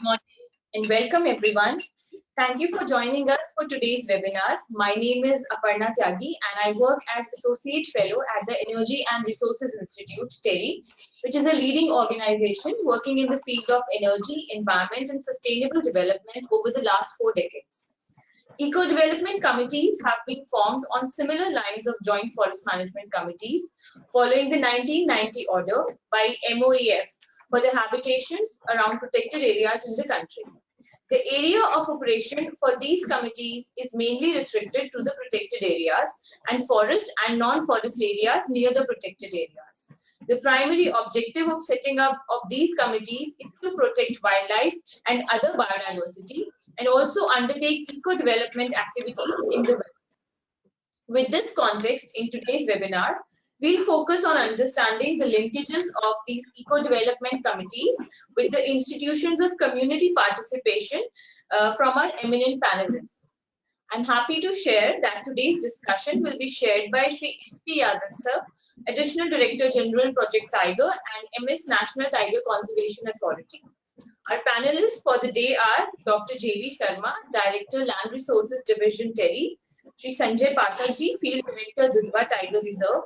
morning and welcome everyone. Thank you for joining us for today's webinar. My name is Aparna Tyagi and I work as Associate Fellow at the Energy and Resources Institute, TERI, which is a leading organization working in the field of energy, environment and sustainable development over the last 4 decades. Eco-development committees have been formed on similar lines of joint forest management committees following the 1990 order by MOEF for the habitations around protected areas in the country. The area of operation for these committees is mainly restricted to the protected areas and forest and non-forest areas near the protected areas. The primary objective of setting up of these committees is to protect wildlife and other biodiversity and also undertake eco-development activities in the wetlands. With this context, in today's webinar, we'll focus on understanding the linkages of these eco-development committees with the institutions of community participation from our eminent panelists. I'm happy to share that today's discussion will be shared by Shri S.P. Yadav sir, Additional Director General Project Tiger and MS National Tiger Conservation Authority. Our panelists for the day are Dr. J.V. Sharma, Director Land Resources Division, TERI, Shri Sanjay Pathak ji, Field Director, Dudhwa Tiger Reserve,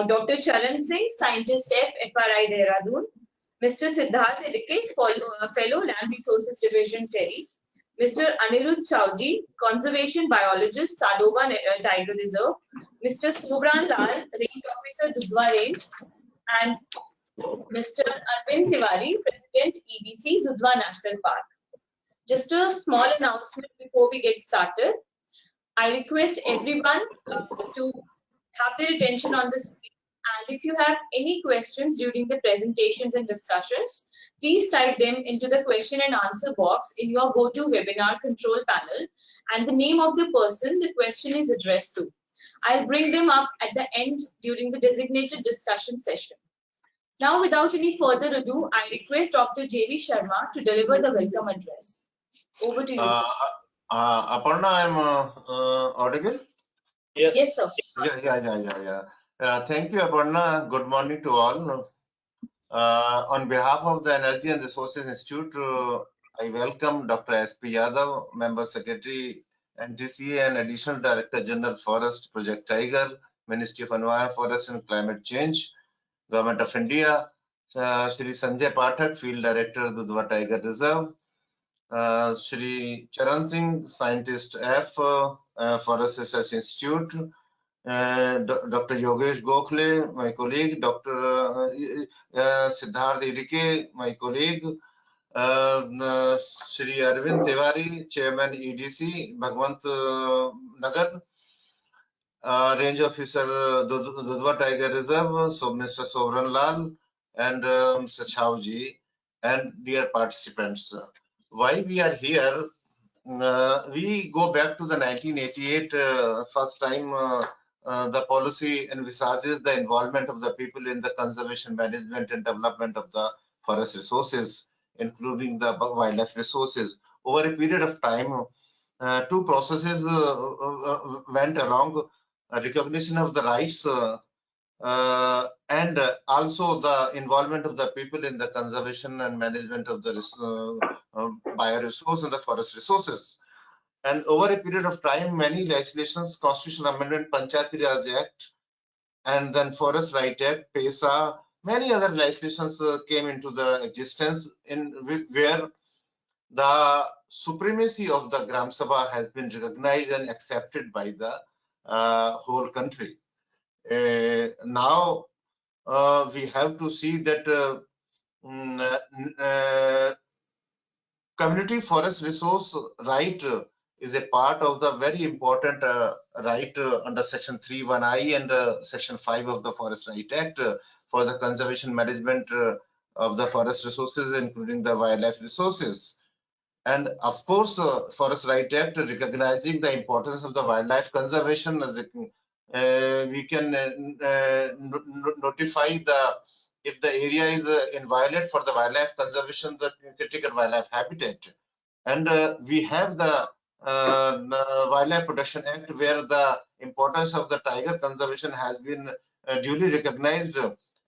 Dr. Charan Singh, Scientist F, FRI, Dehradun, Mr. Siddharth Edike, Fellow Land Resources Division, TERI, Mr. Anirudh Chowji, Conservation Biologist, Tadoba Tiger Reserve, Mr. Sobran Lal, Range Officer, Dudhwa Range, and Mr. Arvind Tiwari, President EDC, Dudhwa National Park. Just a small announcement before we get started. I request everyone to have their attention on the screen, and if you have any questions during the presentations and discussions, please type them into the question and answer box in your GoToWebinar control panel and the name of the person the question is addressed to. I'll bring them up at the end during the designated discussion session. Now, without any further ado, I request Dr. J.V. Sharma to deliver the welcome address. Over to you, sir. Aparna, I'm audible? Yes. Yes, sir. Yeah. Thank you, Aparna. Good morning to all. On behalf of the Energy and Resources Institute, I welcome Dr. S.P. Yadav, Member Secretary, NTCA and Additional Director General Forest, Project Tiger, Ministry of Environment, Forest and Climate Change, Government of India, Shri Sanjay Pathak, Field Director, Dudhwa Tiger Reserve, Shri Charan Singh, Scientist F, Forest Research Institute, Dr. Yogesh Gokhale, my colleague, Dr. Siddharth Edike, my colleague, Shri Arvind Tiwari, Chairman EDC, Bhagwant Nagar, Range Officer Dudhwa Tiger Reserve, so Mr. Sobran Lal and Mr. Chowji, and dear participants. Why we are here? We go back to the 1988 first time the policy envisages the involvement of the people in the conservation, management and development of the forest resources, including the wildlife resources. Over a period of time, two processes went along: recognition of the rights and also the involvement of the people in the conservation and management of the bioresource and the forest resources. And over a period of time, many legislations, Constitutional Amendment, Panchayati Raj Act, and then Forest Right Act, PESA, many other legislations came into the existence in where the supremacy of the Gram Sabha has been recognized and accepted by the whole country. Now we have to see that community forest resource right is a part of the very important right under Section 3(1)(I) and Section 5 of the Forest Right Act for the conservation management of the forest resources, including the wildlife resources. And of course, Forest Right Act recognizing the importance of the wildlife conservation, as we can notify if the area is inviolate for the wildlife conservation, the critical wildlife habitat. And we have the Wildlife Protection Act, where the importance of the tiger conservation has been duly recognized,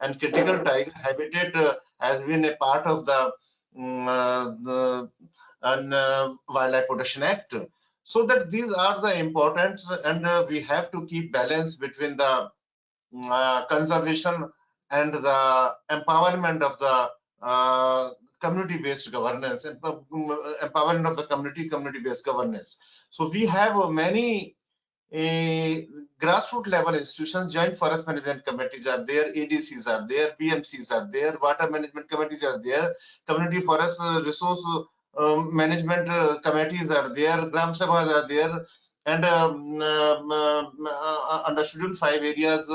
and critical tiger habitat has been a part of the Wildlife Protection Act. So that these are the important, and we have to keep balance between the conservation and the empowerment of the community-based governance and empowerment of the community-based governance. So we have many grassroots level institutions. Joint forest management committees are there, ADCs are there, BMCs are there, water management committees are there, community forest resource management committees are there, Gram Sabhas are there, and under Schedule 5 areas,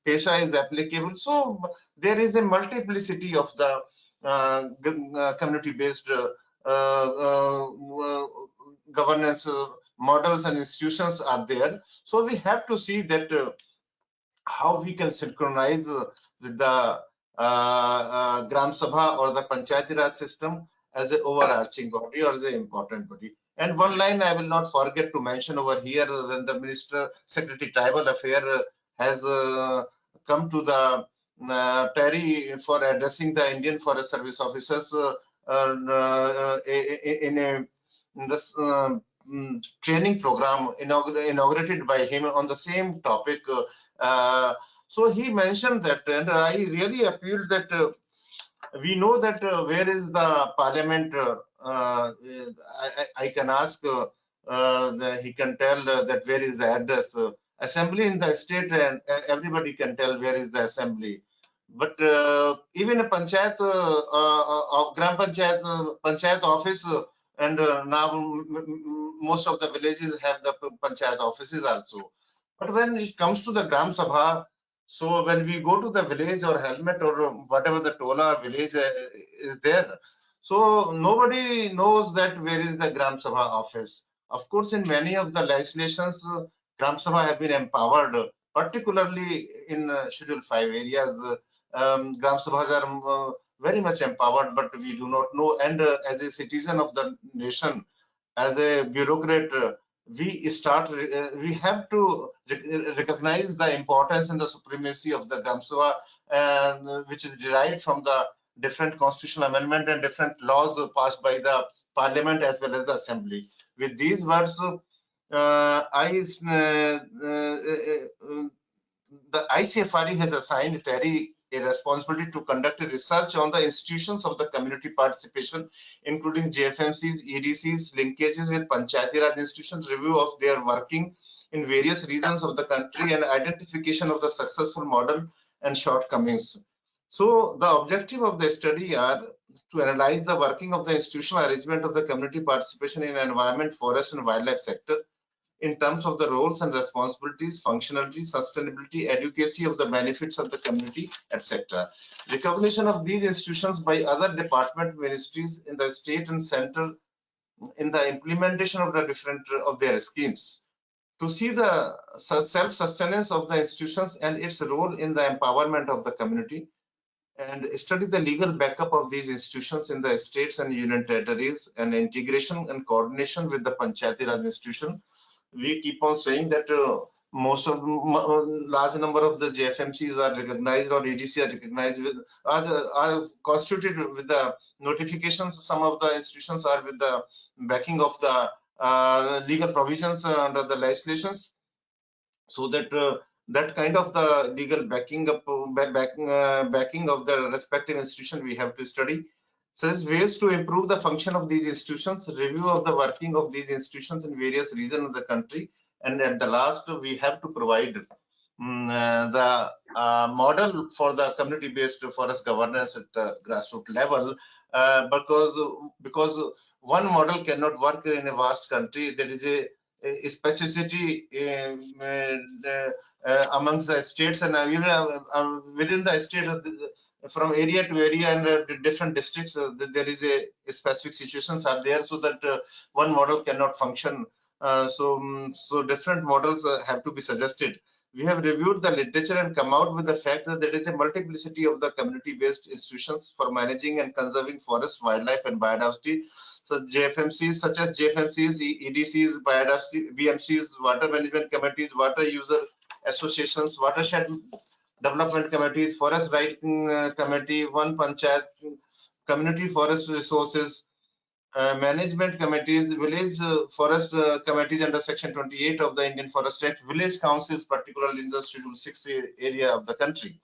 PESA is applicable. So there is a multiplicity of the community-based governance models and institutions are there. So we have to see that how we can synchronize with the Gram Sabha or the Panchayati Raj system as an overarching body or as an important body. And one line I will not forget to mention over here, when the Minister Secretary Tribal Affairs has come to the TERI for addressing the Indian Forest Service officers in this training program inaugurated by him on the same topic. So he mentioned that, and I really appealed that we know that where is the parliament. I can ask, he can tell that where is the address. Assembly in the state, and everybody can tell where is the assembly. But even a panchayat, gram panchayat office, and now most of the villages have the panchayat offices also. But when it comes to the gram sabha, so when we go to the village or helmet or whatever the tola village is there, so nobody knows that where is the gram sabha office. Of course, in many of the legislations, gram sabha have been empowered, particularly in Schedule 5 areas. Gram sabhas are very much empowered, but we do not know. And as a citizen of the nation, as a bureaucrat, we have to recognize the importance and the supremacy of the Gram Sabha, which is derived from the different constitutional amendment and different laws passed by the parliament as well as the assembly. With these words, the ICFRE has assigned TERI a responsibility to conduct a research on the institutions of the community participation, including JFMCs, EDCs, linkages with Panchayati Raj institutions, review of their working in various regions of the country, and identification of the successful model and shortcomings. So the objective of the study are to analyze the working of the institutional arrangement of the community participation in environment, forest, and wildlife sector, in terms of the roles and responsibilities, functionality, sustainability, advocacy of the benefits of the community, etc. Recognition of these institutions by other department ministries in the state and center in the implementation of the different of their schemes. To see the self-sustenance of the institutions and its role in the empowerment of the community, and study the legal backup of these institutions in the states and union territories, and integration and coordination with the Panchayati Raj institution. We keep on saying that most of large number of the JFMCs are recognized or EDC are recognized with are constituted with the notifications. Some of the institutions are with the backing of the legal provisions under the legislations, so that that kind of the legal backing of the respective institution we have to study. Such ways to improve the function of these institutions, review of the working of these institutions in various regions of the country, and at the last we have to provide the model for the community-based forest governance at the grassroots level, because one model cannot work in a vast country. There is a specificity amongst the states, and even within the state, from area to area and different districts, there is a specific situations are there, so that one model cannot function. So different models have to be suggested. We have reviewed the literature and come out with the fact that there is a multiplicity of the community-based institutions for managing and conserving forest, wildlife, and biodiversity. So JFMCs, such as JFMCs, EDCs, biodiversity, BMCs, water management committees, water user associations, watershed development committees, forest right committee, one panchayat community forest resources, management committees, village forest committees under Section 28 of the Indian Forest Act, village councils, particularly in the Schedule 6 area of the country.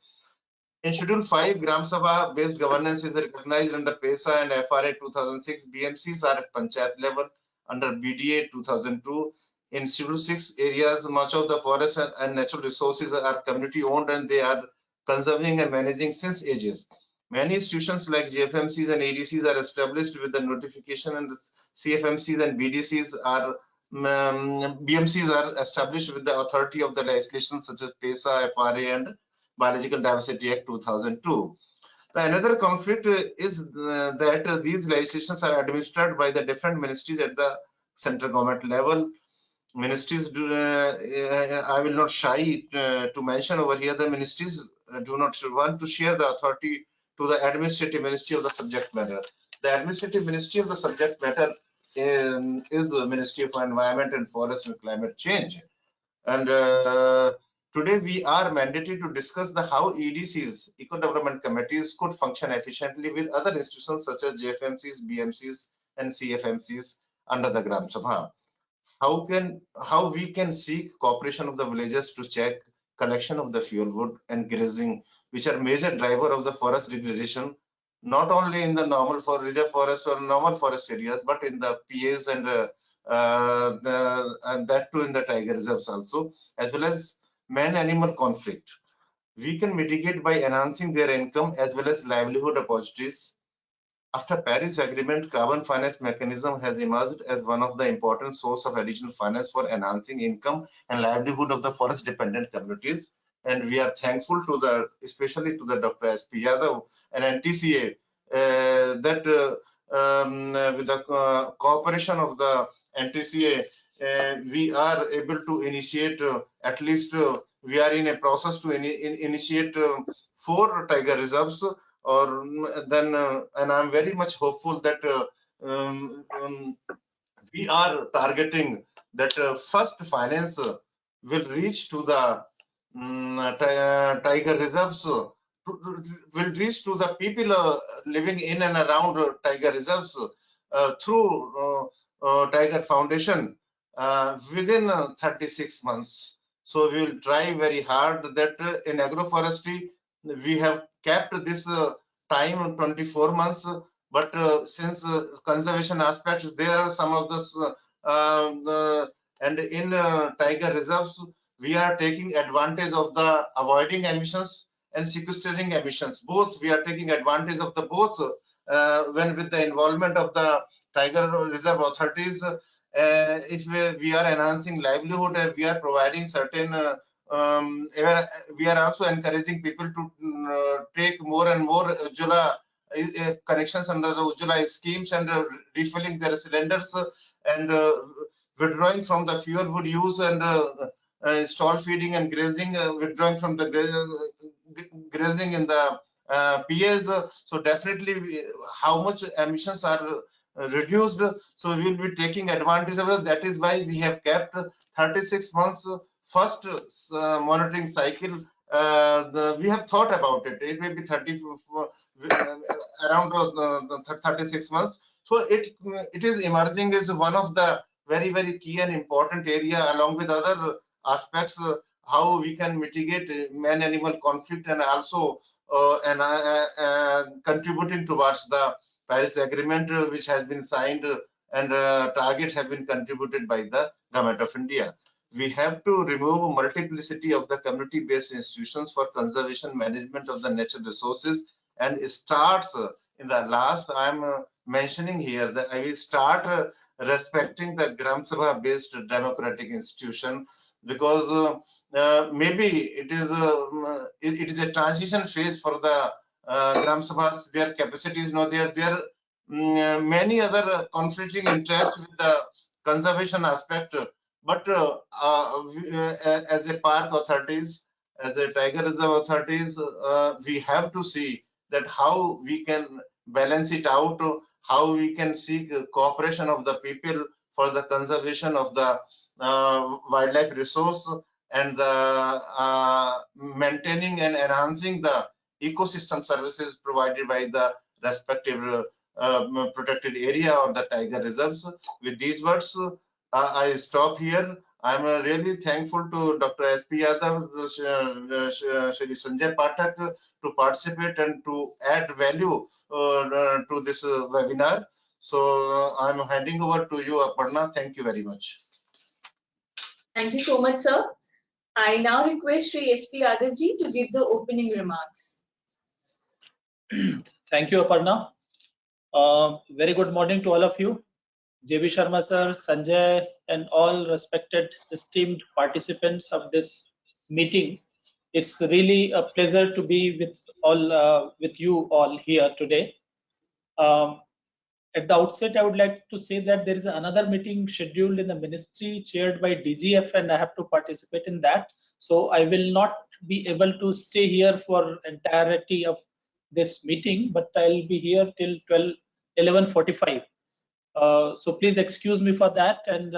In Schedule 5, Gram Sabha based governance is recognized under PESA and FRA 2006. BMCs are at Panchayat level under BDA 2002. In Schedule 6 areas, much of the forest and natural resources are community owned and they are conserving and managing since ages. Many institutions like GFMCs and ADCs are established with the notification, and CFMCs and BMCs are established with the authority of the legislation such as PESA, FRA, and Biological Diversity Act 2002. Another conflict is that these legislations are administered by the different ministries at the central government level. Ministries do, I will not shy to mention over here, the ministries do not want to share the authority to the administrative ministry of the subject matter. The administrative ministry of the subject matter is the Ministry of Environment and Forest and Climate Change. And today we are mandated to discuss the how EDCs, Eco Development Committees, could function efficiently with other institutions such as JFMCs, BMCs, and CFMCs under the Gram Sabha. How we can seek cooperation of the villagers to check collection of the fuel wood and grazing, which are major driver of the forest degradation, not only in the normal reserve forest or normal forest areas, but in the PAs and that too in the tiger reserves also, as well as man-animal conflict. We can mitigate by enhancing their income as well as livelihood opportunities. After Paris Agreement, carbon finance mechanism has emerged as one of the important source of additional finance for enhancing income and livelihood of the forest-dependent communities. And we are thankful to the, especially to the Dr. S.P. Yadav and NTCA, that with the cooperation of the NTCA, we are able to initiate at least we are in a process to initiate 4 tiger reserves. Or then, and I'm very much hopeful that we are targeting that first finance will reach to the tiger reserves, will reach to the people living in and around tiger reserves through Tiger Foundation within 36 months. So we will try very hard that in agroforestry we have kept this time 24 months, but since conservation aspects, there are some of this and in tiger reserves we are taking advantage of the avoiding emissions and sequestering emissions. Both we are taking advantage of the both when with the involvement of the tiger reserve authorities. If we are enhancing livelihood and we are providing certain we are also encouraging people to take more and more Ujjwala connections under the Ujjwala schemes and refilling their cylinders and withdrawing from the fuel wood use and stall feeding and grazing, withdrawing from the grazing in the PAs. So definitely how much emissions are reduced, so we will be taking advantage of it. That is why we have kept 36 months first monitoring cycle. We have thought about it. It may be around 36 months. So it is emerging as one of the very key and important area, along with other aspects, how we can mitigate man-animal conflict and also contributing towards the Paris Agreement, which has been signed, and targets have been contributed by the Government of India. We have to remove multiplicity of the community-based institutions for conservation management of the natural resources, and it starts in the last I'm mentioning here that I will start respecting the Gram Sabha-based democratic institution, because maybe it is a transition phase for the Gram Sabhas. Their capacity is not there. There are many other conflicting interests with the conservation aspect. But as a park authorities, as a tiger reserve authorities, we have to see that how we can balance it out, how we can seek cooperation of the people for the conservation of the wildlife resource and the maintaining and enhancing the ecosystem services provided by the respective protected area or the tiger reserves. With these words, I stop here. I'm really thankful to Dr. S.P. Yadav, Shri Sanjay Pathak to participate and to add value to this webinar. So I'm handing over to you, Aparna. Thank you very much. Thank you so much, sir. I now request Sri S.P. Yadavji to give the opening remarks. Thank you, Aparna. Very good morning to all of you. J.B. Sharma sir, Sanjay, and all respected esteemed participants of this meeting. It's really a pleasure to be with you all here today. At the outset, I would like to say that there is another meeting scheduled in the ministry chaired by DGF, and I have to participate in that. So I will not be able to stay here for entirety of this meeting, but I'll be here till 11:45. So please excuse me for that, and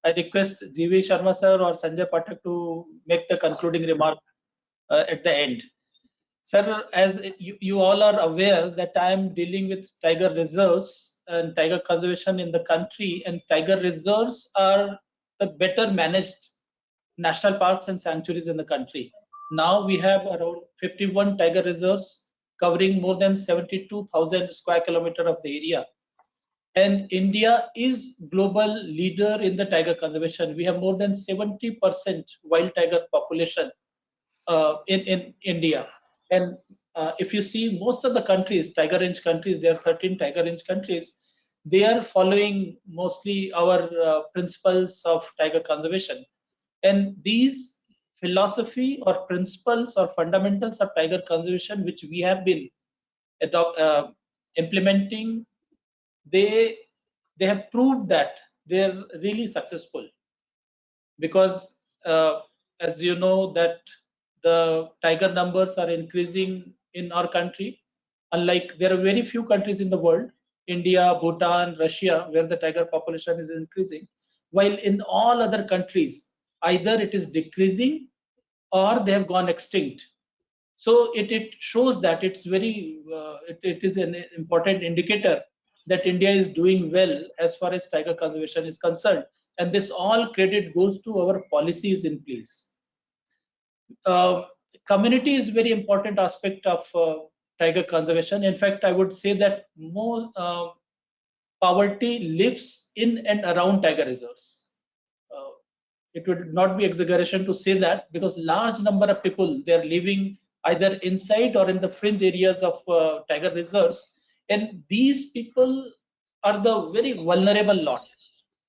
I request J.B. Sharma sir or Sanjay Pathak to make the concluding remark at the end. Sir, as you all are aware that I am dealing with tiger reserves and tiger conservation in the country, and tiger reserves are the better managed national parks and sanctuaries in the country. Now we have around 51 tiger reserves covering more than 72,000 square kilometers of the area. And India is global leader in the tiger conservation. We have more than 70% wild tiger population in India. And if you see most of the countries, tiger range countries, there are 13 tiger range countries, they are following mostly our principles of tiger conservation. And these philosophy or principles or fundamentals of tiger conservation, which we have been implementing, they have proved that they're really successful, because as you know that the tiger numbers are increasing in our country. Unlike, there are very few countries in the world, India, Bhutan, Russia, where the tiger population is increasing, while in all other countries either it is decreasing or they have gone extinct. So it shows that it's very it is an important indicator that India is doing well as far as tiger conservation is concerned, and this all credit goes to our policies in place. Community is very important aspect of tiger conservation. In fact, I would say that more poverty lives in and around tiger reserves. It would not be exaggeration to say that, because large number of people, they are living either inside or in the fringe areas of tiger reserves, and these people are the very vulnerable lot.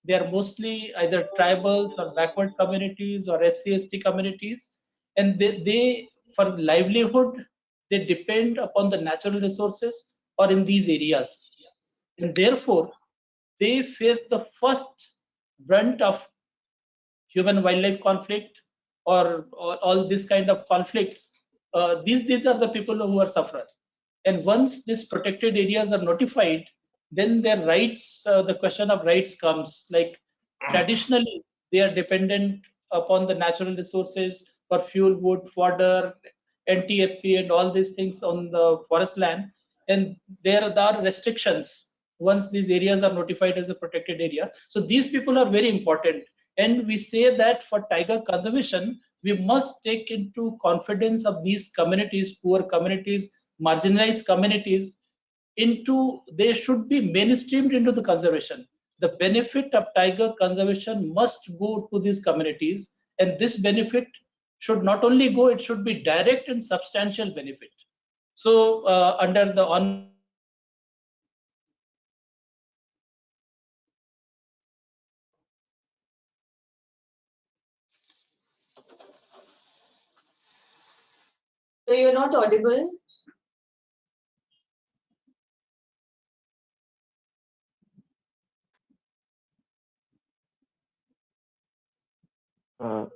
They are mostly either tribals or backward communities or SC/ST communities, and they for livelihood they depend upon the natural resources or in these areas, and therefore they face the first brunt of human wildlife conflict or all these kind of conflicts. These are the people who are sufferers, and once these protected areas are notified, then their rights, the question of rights comes. Like traditionally they are dependent upon the natural resources for fuel, wood, fodder, NTFP and all these things on the forest land, and there are restrictions once these areas are notified as a protected area. So these people are very important, and we say that for tiger conservation we must take into confidence of these communities, poor communities, marginalized communities, into, they should be mainstreamed into the conservation. The benefit of tiger conservation must go to these communities, and this benefit should not only go, it should be direct and substantial benefit. So under the on So you're not audible.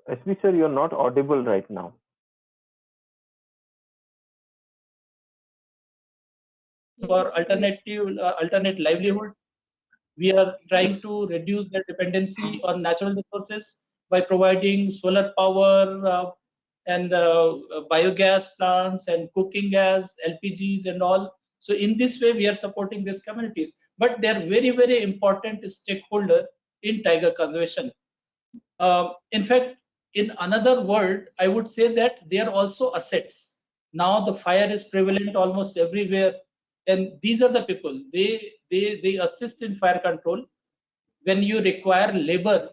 SB sir, you're not audible right now. For alternate livelihood, we are trying to reduce their dependency on natural resources by providing solar power and biogas plants and cooking gas, LPGs and all. So in this way, we are supporting these communities, but they are very, very important stakeholder in tiger conservation. In fact, in another word, I would say that they are also assets. Now the fire is prevalent almost everywhere, and these are the people. They assist in fire control. When you require labor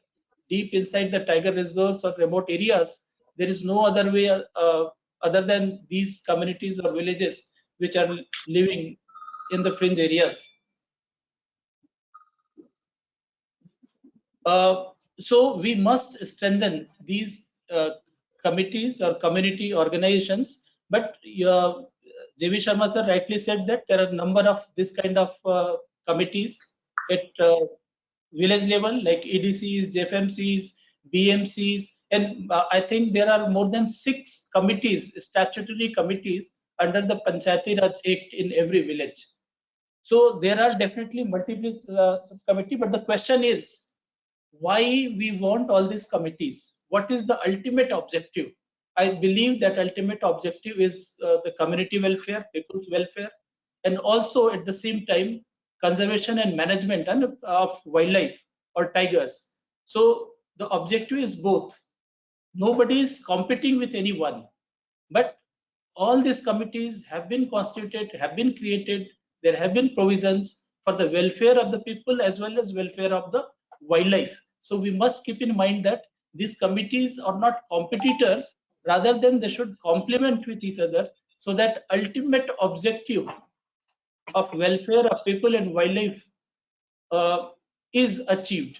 deep inside the tiger reserves or remote areas, there is no other way other than these communities or villages which are living in the fringe areas. So we must strengthen these committees or community organizations. But J.V. Sharma sir rightly said that there are a number of this kind of committees at village level, like EDCs, JFMCs, BMCs, and I think there are more than 6 committees, statutory committees under the Panchayati Raj Act in every village. So there are definitely multiple subcommittee, but the question is, why we want all these committees? What is the ultimate objective? I believe that ultimate objective is the community welfare, people's welfare, and also at the same time conservation and management of wildlife or tigers. So the objective is both. Nobody is competing with anyone, but all these committees have been constituted, have been created. There have been provisions for the welfare of the people as well as welfare of the wildlife. So we must keep in mind that these committees are not competitors, rather than they should complement with each other, so that ultimate objective of welfare of people and wildlife is achieved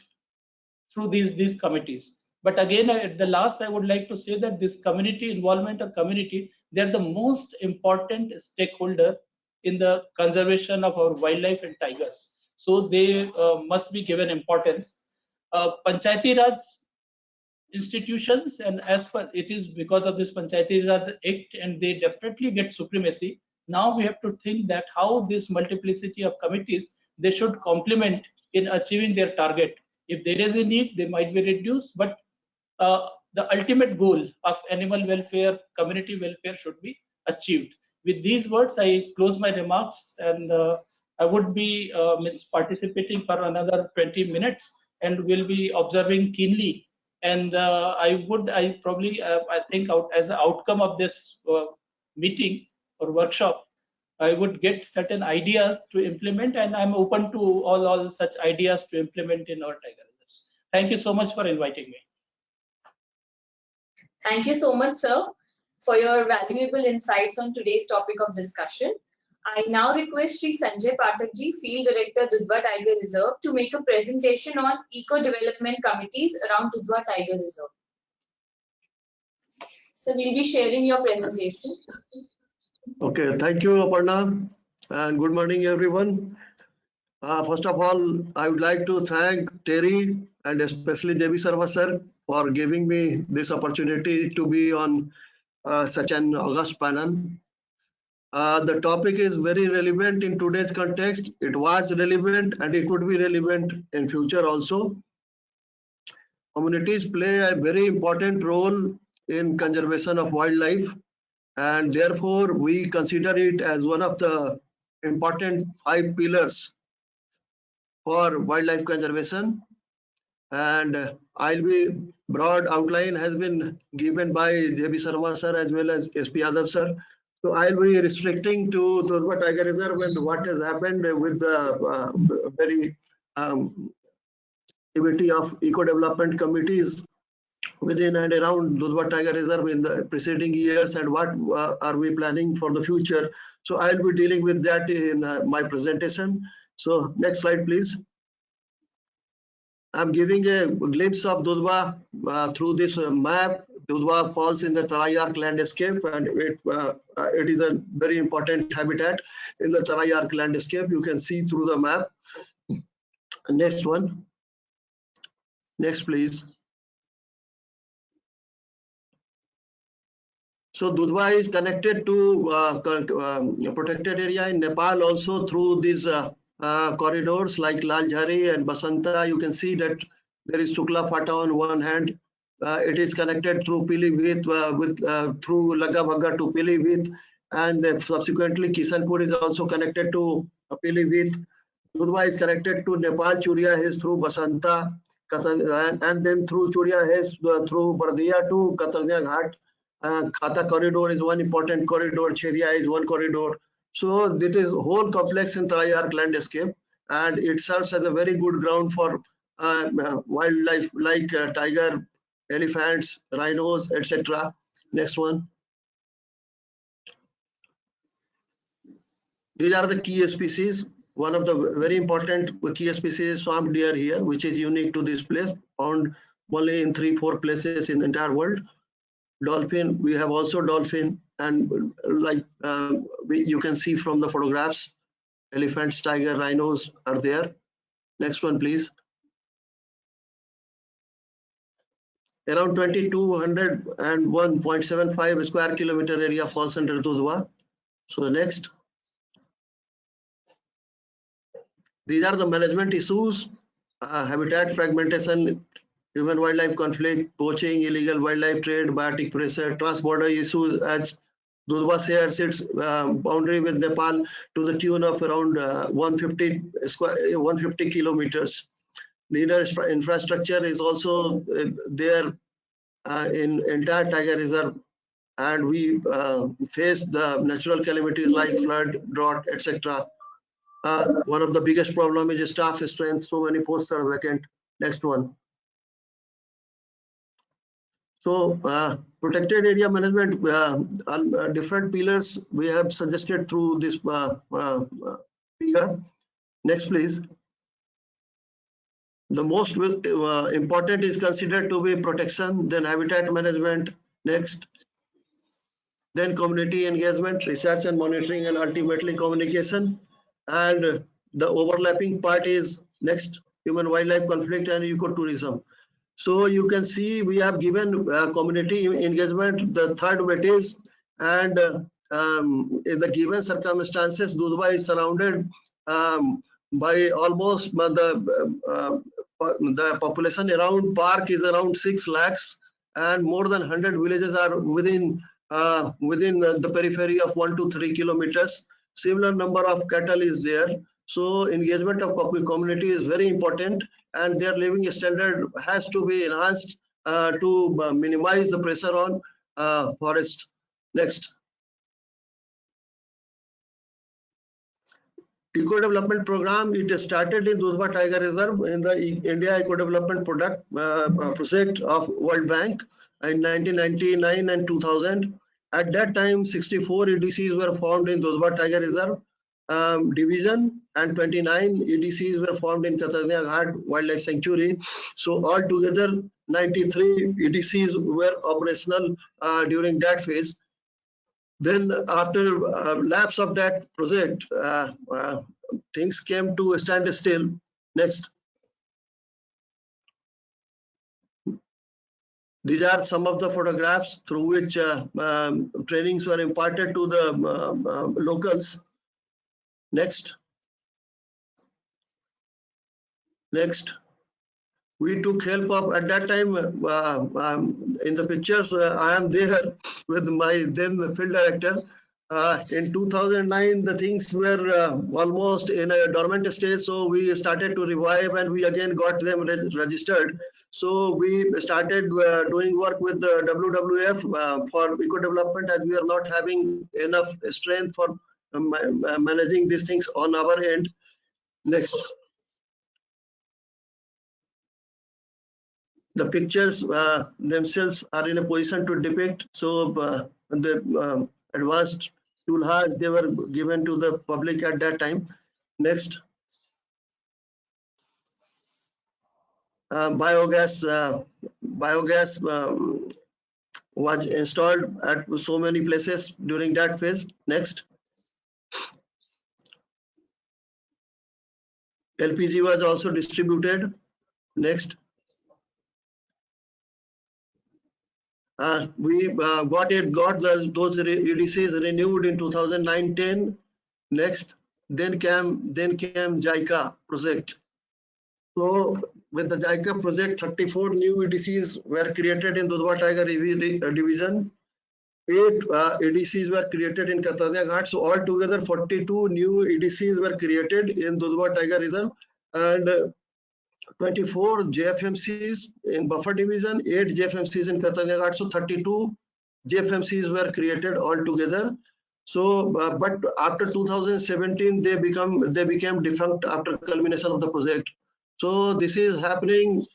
through these committees. But again, at the last, I would like to say that this community involvement or community, they're the most important stakeholder in the conservation of our wildlife and tigers. So they must be given importance. Panchayati Raj institutions, and as per it is because of this Panchayati Raj Act, and they definitely get supremacy. Now we have to think that how this multiplicity of committees, they should complement in achieving their target. If there is a need, they might be reduced, but the ultimate goal of animal welfare, community welfare should be achieved. With these words, I close my remarks, and I would be participating for another 20 minutes and will be observing keenly. And I think as an outcome of this meeting or workshop, I would get certain ideas to implement, and I'm open to all such ideas to implement in our tiger reserves. Thank you so much for inviting me. Thank you so much, sir, for your valuable insights on today's topic of discussion. I now request Sri Sanjay Pathakji, Field Director, Dudhwa Tiger Reserve, to make a presentation on eco-development committees around Dudhwa Tiger Reserve. So we'll be sharing your presentation. Okay, thank you, Aparna, and good morning, everyone. First of all, I would like to thank Terry and especially J.V. Sharma sir for giving me this opportunity to be on such an august panel. The topic is very relevant in today's context. It was relevant and it would be relevant in future also. Communities play a very important role in conservation of wildlife, and therefore we consider it as one of the important 5 pillars for wildlife conservation. And I'll be broad outline has been given by J.V. Sharma sir as well as S.P. Yadav sir. So I'll be restricting to Dudhwa Tiger Reserve and what has happened with the very activity of eco-development committees within and around Dudhwa Tiger Reserve in the preceding years, and what are we planning for the future. So I'll be dealing with that in my presentation. So next slide, please. I'm giving a glimpse of Dudhwa through this map. Dudhwa falls in the Tarai Arc landscape, and it is a very important habitat in the Tarai Arc landscape. You can see through the map. Next one. Next, please. So Dudhwa is connected to protected area in Nepal also through these corridors like Laljhari and Basanta. You can see that there is Shukla Fata on one hand. It is connected through Pilibhit through Lagabhaga to Pilibhit, and then subsequently Kishanpur is also connected to Pilibhit. Dudhwa is connected to Nepal Churia Hills through Basanta, and then through Churia Hills through Bardia to Katarnia Ghat. Khata corridor is one important corridor. Cheria is one corridor. So this is whole complex in Triyarch landscape, and it serves as a very good ground for wildlife like tiger, elephants, rhinos, etc. Next one. These are the key species. One of the very important key species is swamp deer here, which is unique to this place, found only in 3-4 places in the entire world. Dolphin, we have also dolphin, and like you can see from the photographs, elephants, tiger, rhinos are there. Next one, please. Around 2201.75 square kilometer area falls under Dudhwa. So next. These are the management issues: habitat fragmentation, human wildlife conflict, poaching, illegal wildlife trade, biotic pressure, transborder issues, as Dudhwa shares its boundary with Nepal to the tune of around 150 kilometers. Linear infrastructure is also there in entire tiger reserve, and we face the natural calamities like flood, drought, etc. One of the biggest problem is staff strength. So many posts are vacant. Next one. So protected area management, different pillars we have suggested through this figure. Next, please. The most important is considered to be protection, then habitat management. Next. Then community engagement, research and monitoring, and ultimately communication. And the overlapping part is next, human wildlife conflict and ecotourism. So you can see we have given community engagement the third weightage, and in the given circumstances, Dudhwa is surrounded by almost the population around park is around 6 lakhs, and more than 100 villages are within the periphery of 1 to 3 kilometers. Similar number of cattle is there. So engagement of community is very important, and their living standard has to be enhanced to minimize the pressure on forest. Next. Eco Development Program, it started in Dudhwa Tiger Reserve in the India Eco Development Project of World Bank in 1999 and 2000. At that time, 64 EDCs were formed in Dudhwa Tiger Reserve division, and 29 EDCs were formed in Katarnia Ghat Wildlife Sanctuary. So altogether, 93 EDCs were operational during that phase. Then after lapse of that project, things came to a standstill. Next. These are some of the photographs through which trainings were imparted to the locals. Next. Next. We took help of, at that time, in the pictures, I am there with my then field director. In 2009, the things were almost in a dormant stage, so we started to revive, and we again got them registered. So we started doing work with the WWF for eco development, as we are not having enough strength for managing these things on our end. Next. The pictures themselves are in a position to depict. So the advanced chulhas, they were given to the public at that time. Next. Biogas was installed at so many places during that phase. Next. LPG was also distributed. Next. We got those EDCs renewed in 2009-10. Next, then came JICA project. So with the JICA project, 34 new EDCs were created in Dudhwa Tiger division. 8 EDCs were created in Katania Ghat. So altogether 42 new EDCs were created in Dudhwa Tiger Reserve, and 24 JFMCs in buffer division, 8 JFMCs in Katania Ghat. So 32 JFMCs were created altogether. So, but after 2017, they became defunct after culmination of the project. So this is happening.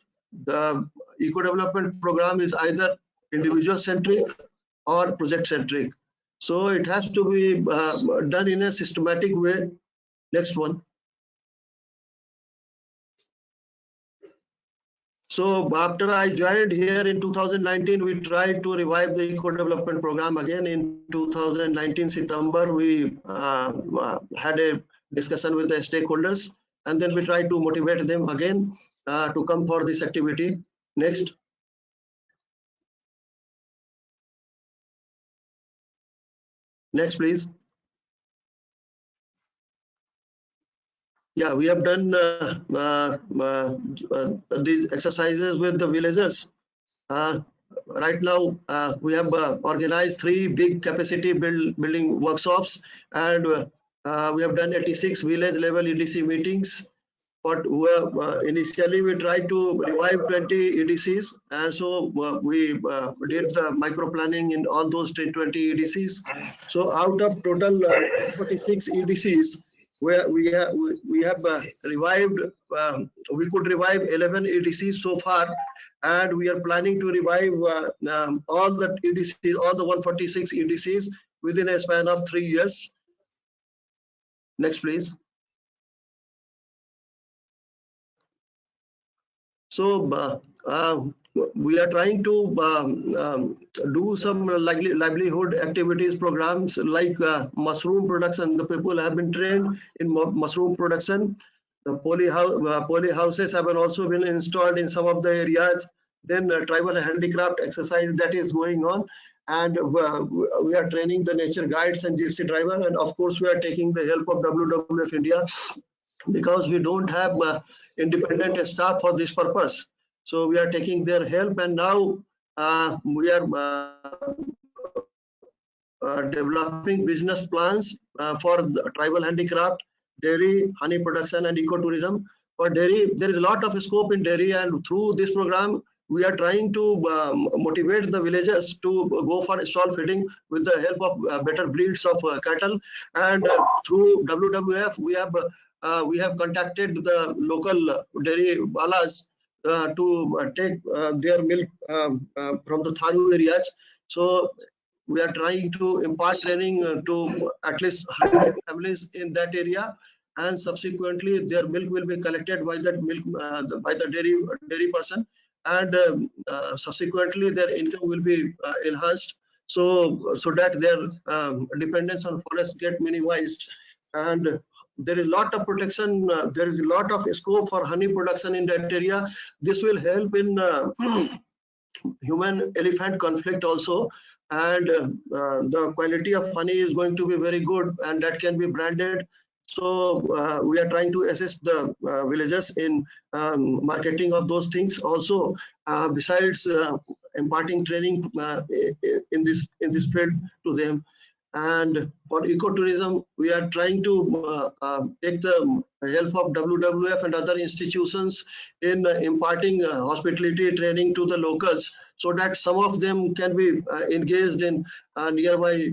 The eco development program is either individual centric or project centric. So it has to be done in a systematic way. Next one. So after I joined here in 2019, we tried to revive the eco development program again. In 2019 September, we had a discussion with the stakeholders, and then we tried to motivate them again to come for this activity. Next. Next, please. Yeah, we have done these exercises with the villagers. Right now, we have organized 3 big capacity building workshops, and we have done 86 village level EDC meetings. But initially we tried to revive 20 EDCs, and so we did the micro planning in all those 20 EDCs. So out of total 46 EDCs, where we have revived, we could revive 11 EDCs so far, and we are planning to revive all the EDCs, all the 146 EDCs within a span of 3 years. Next, please. So we are trying to do some livelihood activities programs like mushroom production. The people have been trained in mushroom production. The poly houses have also been installed in some of the areas. Then tribal handicraft exercise that is going on, and we are training the nature guides and gypsy driver, and of course we are taking the help of WWF India, because we don't have independent staff for this purpose. So we are taking their help, and now we are developing business plans for the tribal handicraft, dairy, honey production, and ecotourism. For dairy, there is a lot of scope in dairy, and through this program, we are trying to motivate the villagers to go for stall feeding with the help of better breeds of cattle. And through WWF, we have contacted the local dairy walas to take their milk from the Tharu areas. So we are trying to impart training to at least 100 families in that area, and subsequently their milk will be collected by that milk by the dairy person, and subsequently their income will be enhanced, so that their dependence on forest get minimized. And there is a lot of protection, there is a lot of scope for honey production in that area. This will help in human elephant conflict also, and the quality of honey is going to be very good, and that can be branded. So we are trying to assist the villagers in marketing of those things also, besides imparting training in this field to them. And for ecotourism, we are trying to take the help of WWF and other institutions in imparting hospitality training to the locals, so that some of them can be engaged in nearby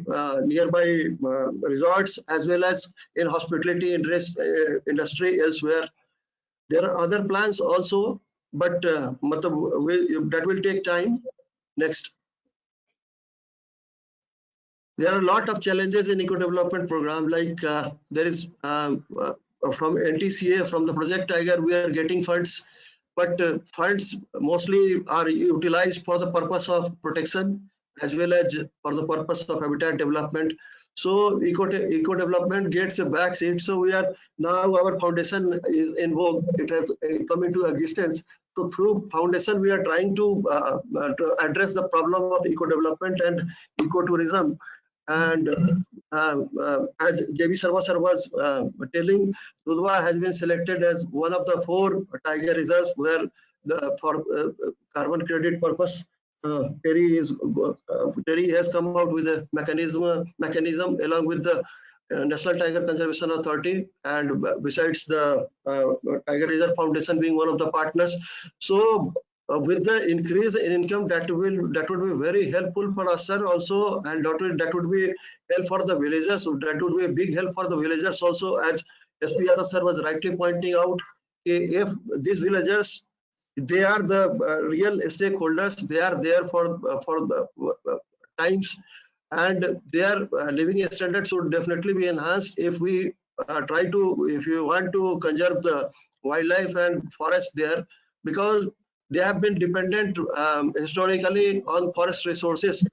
resorts, as well as in hospitality industry elsewhere. There are other plans also, but that will take time. Next. There are a lot of challenges in eco-development program, like there is from NTCA, from the Project Tiger, we are getting funds, but funds mostly are utilized for the purpose of protection as well as for the purpose of habitat development. So eco-development gets a back seat. So we are now, our foundation is in vogue. It has come into existence. So through foundation, we are trying to address the problem of eco-development and ecotourism. And as JB Sarva sir was telling, Dudhwa has been selected as one of the 4 tiger reserves where for carbon credit purpose. Terry has come out with a mechanism along with the National Tiger Conservation Authority, and besides the Tiger Reserve Foundation being one of the partners. So with the increase in income, that would be very helpful for us, sir, also, and that would be help for the villagers. So that would be a big help for the villagers also, as SP Yadav sir was rightly pointing out. If these villagers, they are the real stakeholders, they are there for the times, and their living standards should definitely be enhanced if we if you want to conserve the wildlife and forest there, because they have been dependent historically on forest resources.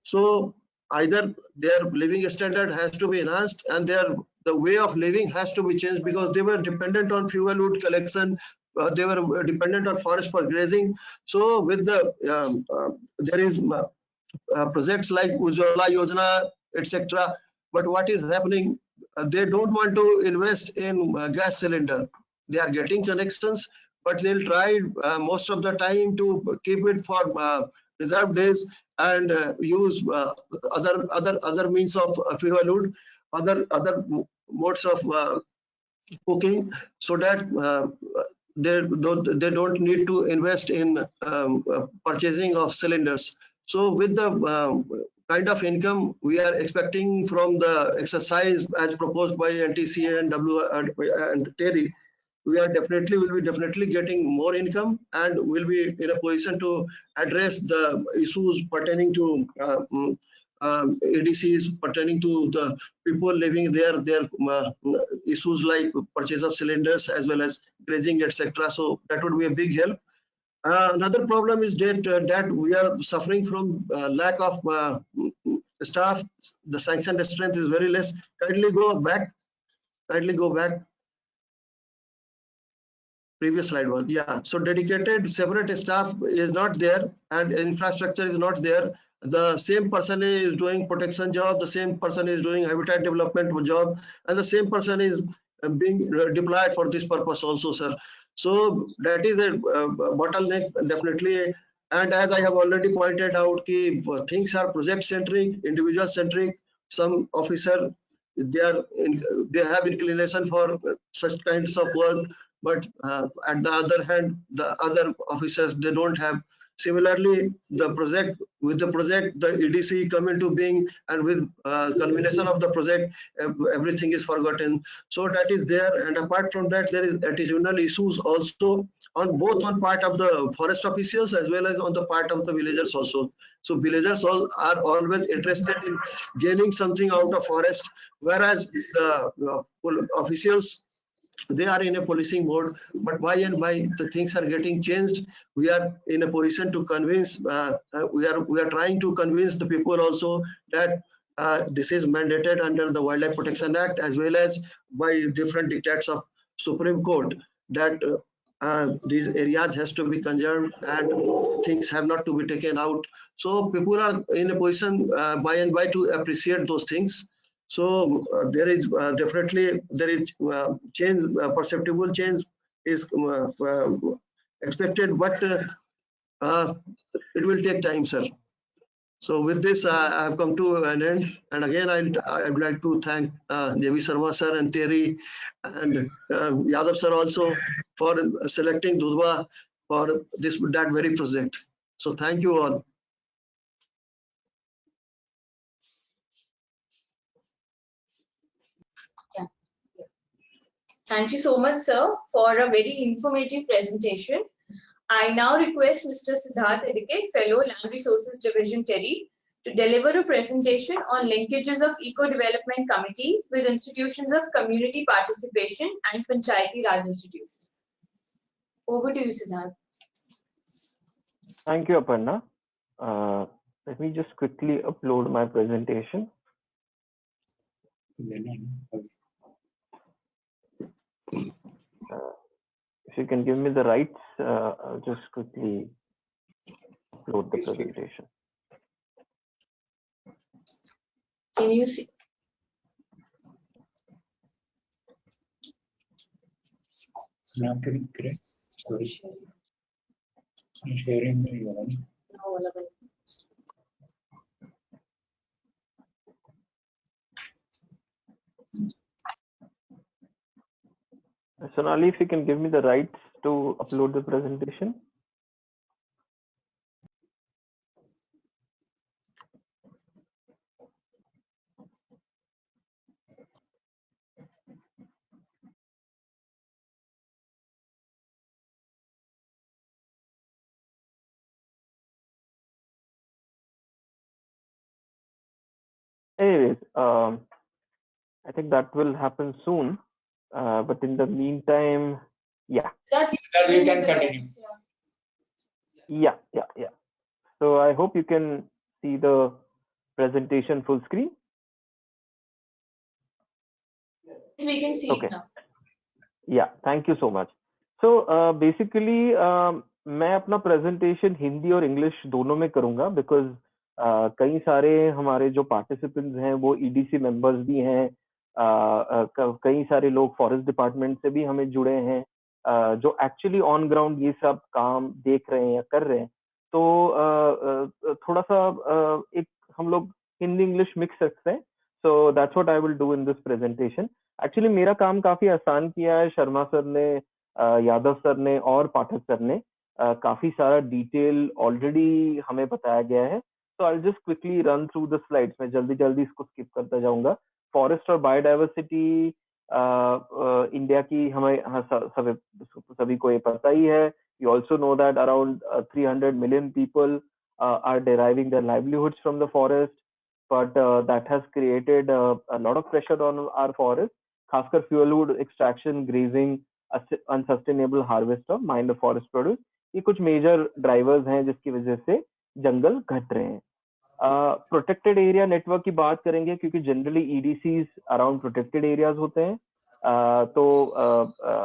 So either their living standard has to be enhanced and the way of living has to be changed, because they were dependent on fuel wood collection, they were dependent on forest for grazing. So with the there is projects like Ujjwala Yojana, etc. But what is happening? They don't want to invest in gas cylinder. They are getting connections, but they'll try most of the time to keep it for reserve days and use other means of fuel wood, other modes of cooking, so that they don't need to invest in purchasing of cylinders. So with the kind of income we are expecting from the exercise as proposed by NTCA and Terry, we are will be definitely getting more income, and will be in a position to address the issues pertaining to ADCs, pertaining to the people living there, their issues like purchase of cylinders as well as grazing, etc. So that would be a big help. Another problem is that we are suffering from lack of staff. The sanctioned strength is very less. Kindly go back. Previous slide one. Yeah. So dedicated separate staff is not there, and infrastructure is not there. The same person is doing protection job, the same person is doing habitat development job, and the same person is being deployed for this purpose also, sir. So that is a bottleneck, definitely. And as I have already pointed out, things are project centric, individual centric. Some officer, they have inclination for such kinds of work, but at the other hand, the other officers, they don't have. Similarly, the project, the EDC come into being, and with culmination of the project, everything is forgotten. So that is there, and apart from that, there is attitudinal issues also on part of the forest officials as well as on the part of the villagers also. So villagers are always interested in gaining something out of forest, whereas the officials, they are in a policing mode. But by and by the things are getting changed, we are in a position to convince, we are trying to convince the people also that this is mandated under the Wildlife Protection Act as well as by different dictates of Supreme Court, that these areas has to be conserved and things have not to be taken out. So people are in a position by and by to appreciate those things. So there is definitely change, perceptible change is expected, but it will take time, sir. So with this, I have come to an end, and again I would like to thank JV Sharma sir and Terry and Yadav sir also for selecting Dudhwa for that very project. So thank you all. Thank you so much, sir, for a very informative presentation. I now request Mr. Siddharth Edike, Fellow, Land Resources Division, Terry, to deliver a presentation on linkages of eco-development committees with institutions of community participation and Panchayati Raj institutions. Over to you, Siddharth. Thank you, Aparna. Let me just quickly upload my presentation. If you can give me the rights, I'll just quickly upload the presentation. Can you see? Correct. Sorry. I'm sharing my own. Sonali, if you can give me the rights to upload the presentation. Anyways, I think that will happen soon. But in the meantime, yeah. That we can continue. Yeah. Yeah. So I hope you can see the presentation full screen. Yes, we can see Okay. it now. Yeah, thank you so much. So basically, मैं अपना presentation Hindi और English दोनों में करूँगा because कई सारे हमारे जो participants हैं वो EDC members भी हैं, कई सारे लोग forest department से भी हमें जुड़े हैं, जो actually on ground ये सब काम देख रहे हैं या कर रहे हैं, तो थोड़ा सा एक हम लोग हिंदी इंग्लिश मिक्स सकते हैं. So that's what I will do in this presentation. Actually मेरा काम काफी आसान किया है शर्मा सर ने, यादव सर ने और पाठक सर ने. काफी सारा डिटेल ऑलरेडी हमें बताया गया है. तो I just quickly run through the slides. मैं जल्दी जल्दी इसको स्किप करता जाऊंगा. फॉरेस्ट और बायोडाइवर्सिटी इंडिया की हमें सभी को ये पता ही है. You also know that around 300 million people are deriving their livelihoods from the forest, but that has created a lot of pressure on our forest. खासकर fuelwood extraction, grazing, unsustainable harvest of minor forest produce, ये कुछ major drivers हैं जिसकी वजह से जंगल घट रहे हैं. प्रोटेक्टेड एरिया नेटवर्क की बात करेंगे क्योंकि generally EDCs around protected areas होते हैं. तो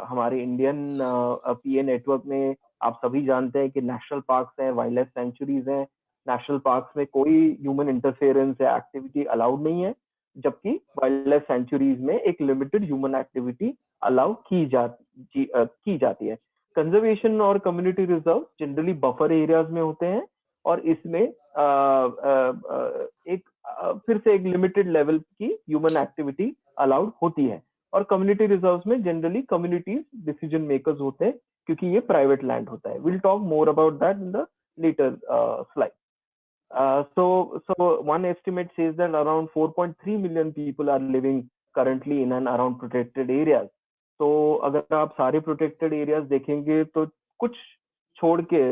हमारे इंडियन PA नेटवर्क में आप सभी जानते हैं कि नेशनल पार्क्स हैं, वाइल्ड लाइफ सेंचुरीज हैं. नेशनल पार्क्स में कोई ह्यूमन इंटरफेरेंस या एक्टिविटी अलाउड नहीं है, जबकि वाइल्ड लाइफ सेंचुरीज में एक लिमिटेड ह्यूमन एक्टिविटी अलाउ की जाती है. कंजर्वेशन और community reserve generally buffer areas में होते हैं और इसमें एक फिर से एक लिमिटेड लेवल की ह्यूमन एक्टिविटी अलाउड होती है. और कम्युनिटी रिजर्व्स में जनरली कम्युनिटीज डिसीजन मेकर्स होते हैं क्योंकि ये प्राइवेट लैंड होता है. Will talk more about that in the later slide. So one estimate says that around 4.3 million people are living currently in and around protected areas. तो अगर आप सारे protected areas देखेंगे तो कुछ छोड़ के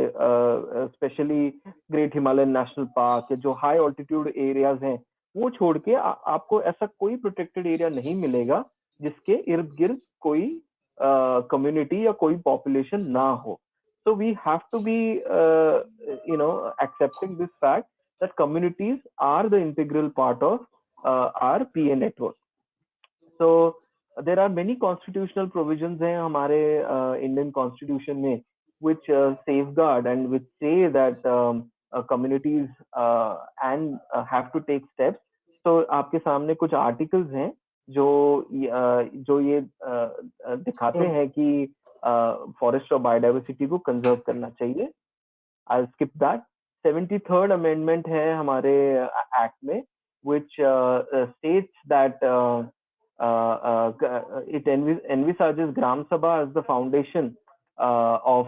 specially great Himalayan national park जो हाई ऑल्टीट्यूड एरियाज हैं वो छोड़ के आपको ऐसा कोई प्रोटेक्टेड एरिया नहीं मिलेगा जिसके इर्द गिर्द कोई कम्युनिटी या कोई पॉपुलेशन ना हो. So we have to be, accepting this fact that communities are the integral part of our PA network. So there are many constitutional provisions हैं हमारे Indian Constitution में which safeguard and which say that communities and have to take steps. So आपके सामने कुछ articles हैं जो ये दिखाते हैं कि फॉरेस्ट और बायोडाइवर्सिटी को कंजर्व करना चाहिए. I skip that. 73rd amendment है हमारे एक्ट में which states that it envisages Gram Sabha as the foundation of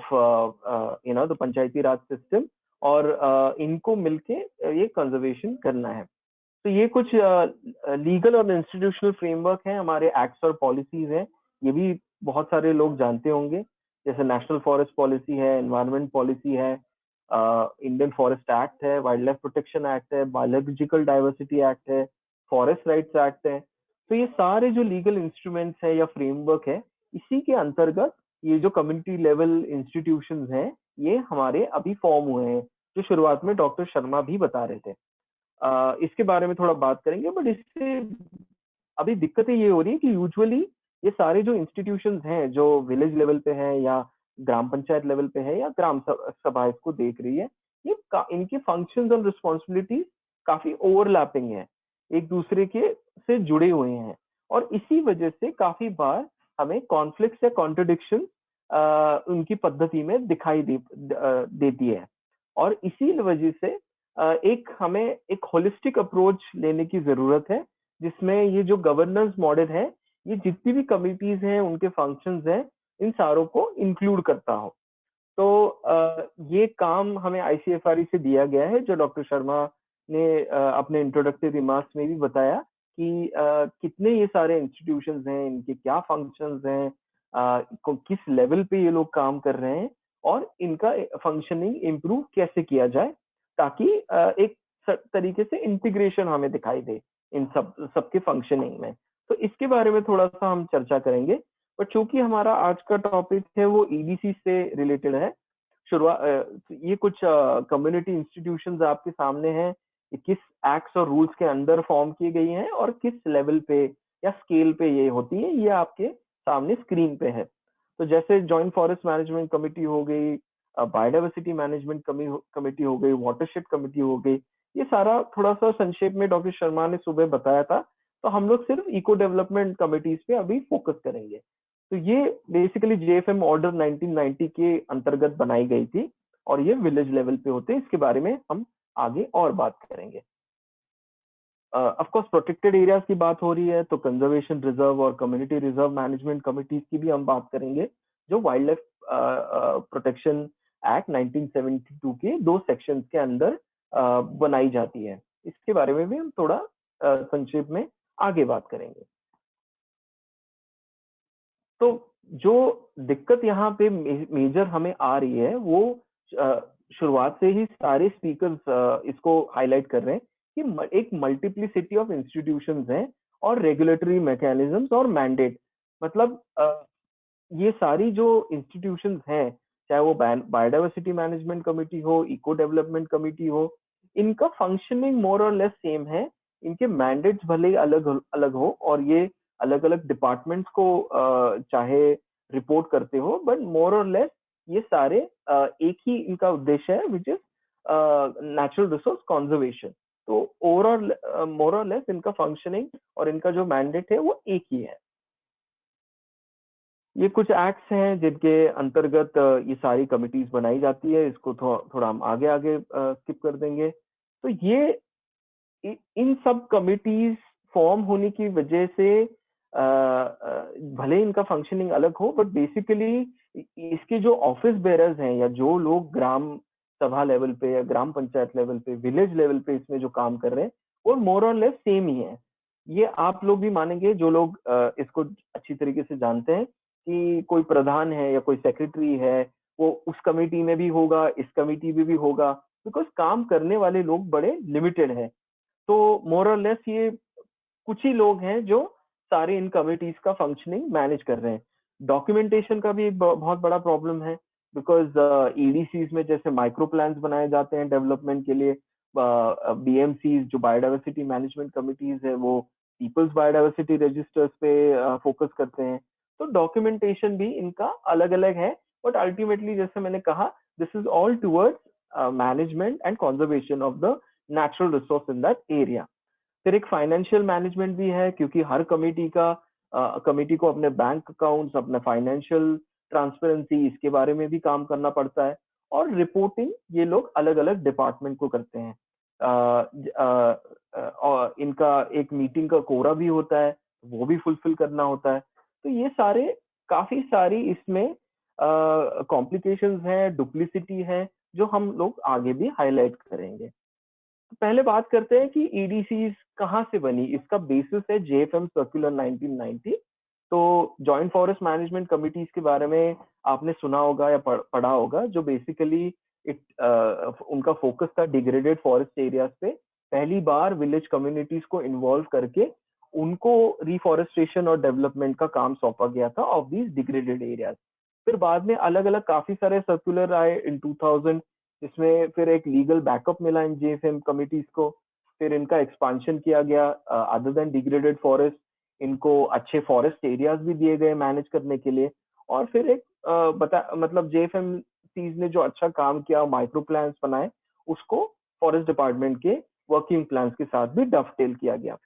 the Panchayati Raj system और इनको मिलके ये कंजर्वेशन करना है. तो ये कुछ लीगल और इंस्टीट्यूशनल फ्रेमवर्क हैं हमारे एक्ट्स और पॉलिसीज हैं. ये भी बहुत सारे लोग जानते होंगे, जैसे नेशनल फॉरेस्ट पॉलिसी है, एनवायरनमेंट पॉलिसी है, इंडियन फॉरेस्ट एक्ट है, वाइल्ड लाइफ प्रोटेक्शन एक्ट है, बायोलॉजिकल डाइवर्सिटी एक्ट है, फॉरेस्ट राइट्स एक्ट है. तो ये सारे जो लीगल इंस्ट्रूमेंट्स है या फ्रेमवर्क है, इसी के अंतर्गत ये जो कम्युनिटी लेवल इंस्टीट्यूशंस हैं ये हमारे अभी फॉर्म हुए हैं, जो शुरुआत में डॉक्टर शर्मा भी बता रहे थे. इसके बारे में थोड़ा बात करेंगे. बट इससे अभी दिक्कतें ये हो रही है कि यूजुअली ये सारे जो इंस्टीट्यूशंस हैं जो विलेज लेवल पे हैं या ग्राम पंचायत लेवल पे है या ग्राम सभा इसको देख रही है, ये इनके फंक्शंस और रिस्पॉन्सिबिलिटी काफी ओवरलैपिंग है, एक दूसरे के से जुड़े हुए हैं और इसी वजह से काफी बार हमें कॉन्फ्लिक्ट्स या कॉन्ट्रडिक्शन उनकी पद्धति में दिखाई देती है. और इसी वजह से हमें एक होलिस्टिक अप्रोच लेने की जरूरत है जिसमें ये जो गवर्नेंस मॉडल है ये जितनी भी कमिटीज हैं उनके फंक्शंस हैं, इन सारों को इंक्लूड करता हो। तो ये काम हमें ICFRE से दिया गया है, जो डॉक्टर शर्मा ने अपने इंट्रोडक्टरी रिमार्क्स में भी बताया कि कितने ये सारे इंस्टीट्यूशंस हैं, इनके क्या फंक्शंस हैं, किस लेवल पे ये लोग काम कर रहे हैं और इनका फंक्शनिंग इम्प्रूव कैसे किया जाए, ताकि एक तरीके से इंटीग्रेशन हमें दिखाई दे इन सबके फंक्शनिंग में। तो इसके बारे में थोड़ा सा हम चर्चा करेंगे, पर चूंकि हमारा आज का टॉपिक है वो EDC से रिलेटेड है, ये कुछ कम्युनिटी इंस्टीट्यूशंस आपके सामने हैं, किस एक्ट्स और रूल्स के अंदर फॉर्म की गई हैं और किस लेवल पे या स्केल पे ये होती है, ये आपके सामने स्क्रीन पे है। तो जैसे जॉइंट फॉरेस्ट मैनेजमेंट कमेटी हो गई, बायोडाइवर्सिटी मैनेजमेंट कमेटी हो गई, वाटरशेड कमेटी हो गई, ये सारा थोड़ा सा संक्षेप में डॉक्टर शर्मा ने सुबह बताया था। तो हम लोग सिर्फ इको डेवलपमेंट कमिटीज पे अभी फोकस करेंगे। तो ये बेसिकली JFM ऑर्डर 1990 के अंतर्गत बनाई गई थी और ये विलेज लेवल पे होते हैं। इसके बारे में हम आगे और बात करेंगे। ऑफ कोर्स प्रोटेक्टेड एरियाज की बात हो रही है तो कंजर्वेशन रिजर्व और कम्युनिटी रिजर्व मैनेजमेंट कमिटीज की भी हम बात करेंगे, जो वाइल्ड लाइफ प्रोटेक्शन एक्ट 1972 के 2 सेक्शंस के अंदर बनाई जाती है। इसके बारे में भी हम थोड़ा संक्षेप में आगे बात करेंगे। तो जो दिक्कत यहाँ पे मेजर हमें आ रही है वो शुरुआत से ही सारे स्पीकर्स इसको हाईलाइट कर रहे हैं कि एक मल्टीप्लिसिटी ऑफ इंस्टीट्यूशंस हैं और रेगुलेटरी मैकेनिज्म्स और मैंडेट, मतलब ये सारी जो इंस्टीट्यूशंस हैं, चाहे वो बायोडाइवर्सिटी मैनेजमेंट कमेटी हो, इको डेवलपमेंट कमेटी हो, इनका फंक्शनिंग मोर और लेस सेम है। इनके मैंडेट्स भले ही अलग अलग हो और ये अलग अलग डिपार्टमेंट्स को चाहे रिपोर्ट करते हो, बट मोर और लेस ये सारे एक ही इनका उद्देश्य है, which is natural resource conservation. तो ओवरऑल मोर और लेस इनका फंक्शनिंग और इनका जो मैंडेट है वो एक ही है। ये कुछ एक्ट्स हैं जिनके अंतर्गत ये सारी कमिटीज बनाई जाती है। इसको थोड़ा हम आगे आगे स्किप कर देंगे। तो ये इन सब कमिटीज फॉर्म होने की वजह से भले इनका फंक्शनिंग अलग हो, बट बेसिकली इसके जो ऑफिस बेरर्स हैं या जो लोग ग्राम सभा लेवल पे या ग्राम पंचायत लेवल पे, विलेज लेवल पे इसमें जो काम कर रहे हैं वो मोर और लेस सेम ही है। ये आप लोग भी मानेंगे जो लोग इसको अच्छी तरीके से जानते हैं कि कोई प्रधान है या कोई सेक्रेटरी है, वो उस कमेटी में भी होगा, इस कमेटी में भी होगा, बिकॉज काम करने वाले लोग बड़े लिमिटेड हैं। तो मोर और लेस ये कुछ ही लोग हैं जो सारे इन कमिटीज का फंक्शनिंग मैनेज कर रहे हैं। डॉक्यूमेंटेशन का भी एक बहुत बड़ा प्रॉब्लम है, बिकॉज EDCs में जैसे माइक्रो प्लान्स बनाए जाते हैं डेवलपमेंट के लिए, BMCs जो बायोडाइवर्सिटी मैनेजमेंट कमिटीज है वो पीपल्स बायोडाइवर्सिटी रजिस्टर्स पे फोकस करते हैं। तो डॉक्यूमेंटेशन भी इनका अलग अलग है, बट अल्टीमेटली जैसे मैंने कहा, this is all towards management and conservation of the natural resource in that area. फिर एक फाइनेंशियल मैनेजमेंट भी है, क्योंकि हर कमेटी को अपने बैंक अकाउंट्स, अपना फाइनेंशियल ट्रांसपेरेंसी, इसके बारे में भी काम करना पड़ता है। और रिपोर्टिंग ये लोग अलग अलग डिपार्टमेंट को करते हैं। और इनका एक मीटिंग का कोरा भी होता है, वो भी फुलफिल करना होता है। तो ये सारे काफी सारी इसमें कॉम्प्लिकेशंस हैं, डुप्लिसिटी है, जो हम लोग आगे भी हाईलाइट करेंगे। तो पहले बात करते हैं कि EDCs कहाँ से बनी। इसका बेसिस है JFM सर्कुलर 1990। तो जॉइंट फॉरेस्ट मैनेजमेंट कमिटीज के बारे में आपने सुना होगा या पढ़ा होगा, जो बेसिकली उनका फोकस था डिग्रेडेड फॉरेस्ट एरियाज पे। पहली बार विलेज कम्युनिटीज को इन्वॉल्व करके उनको रिफॉरेस्टेशन और डेवलपमेंट का काम सौंपा गया था ऑफ दीज डिग्रेडेड एरियाज। फिर बाद में अलग अलग काफी सारे सर्कुलर आए इन 2000, इसमें फिर एक लीगल बैकअप मिला इन JFM कमिटीज को। फिर इनका एक्सपांशन किया गया, अदर देन डिग्रेडेड फॉरेस्ट इनको अच्छे फॉरेस्ट एरियाज भी दिए गए मैनेज करने के लिए। और फिर एक मतलब JFMCs ने जो अच्छा काम किया, माइक्रो प्लान्स बनाए, उसको फॉरेस्ट डिपार्टमेंट के वर्किंग प्लान्स के साथ भी डफटेल किया गया।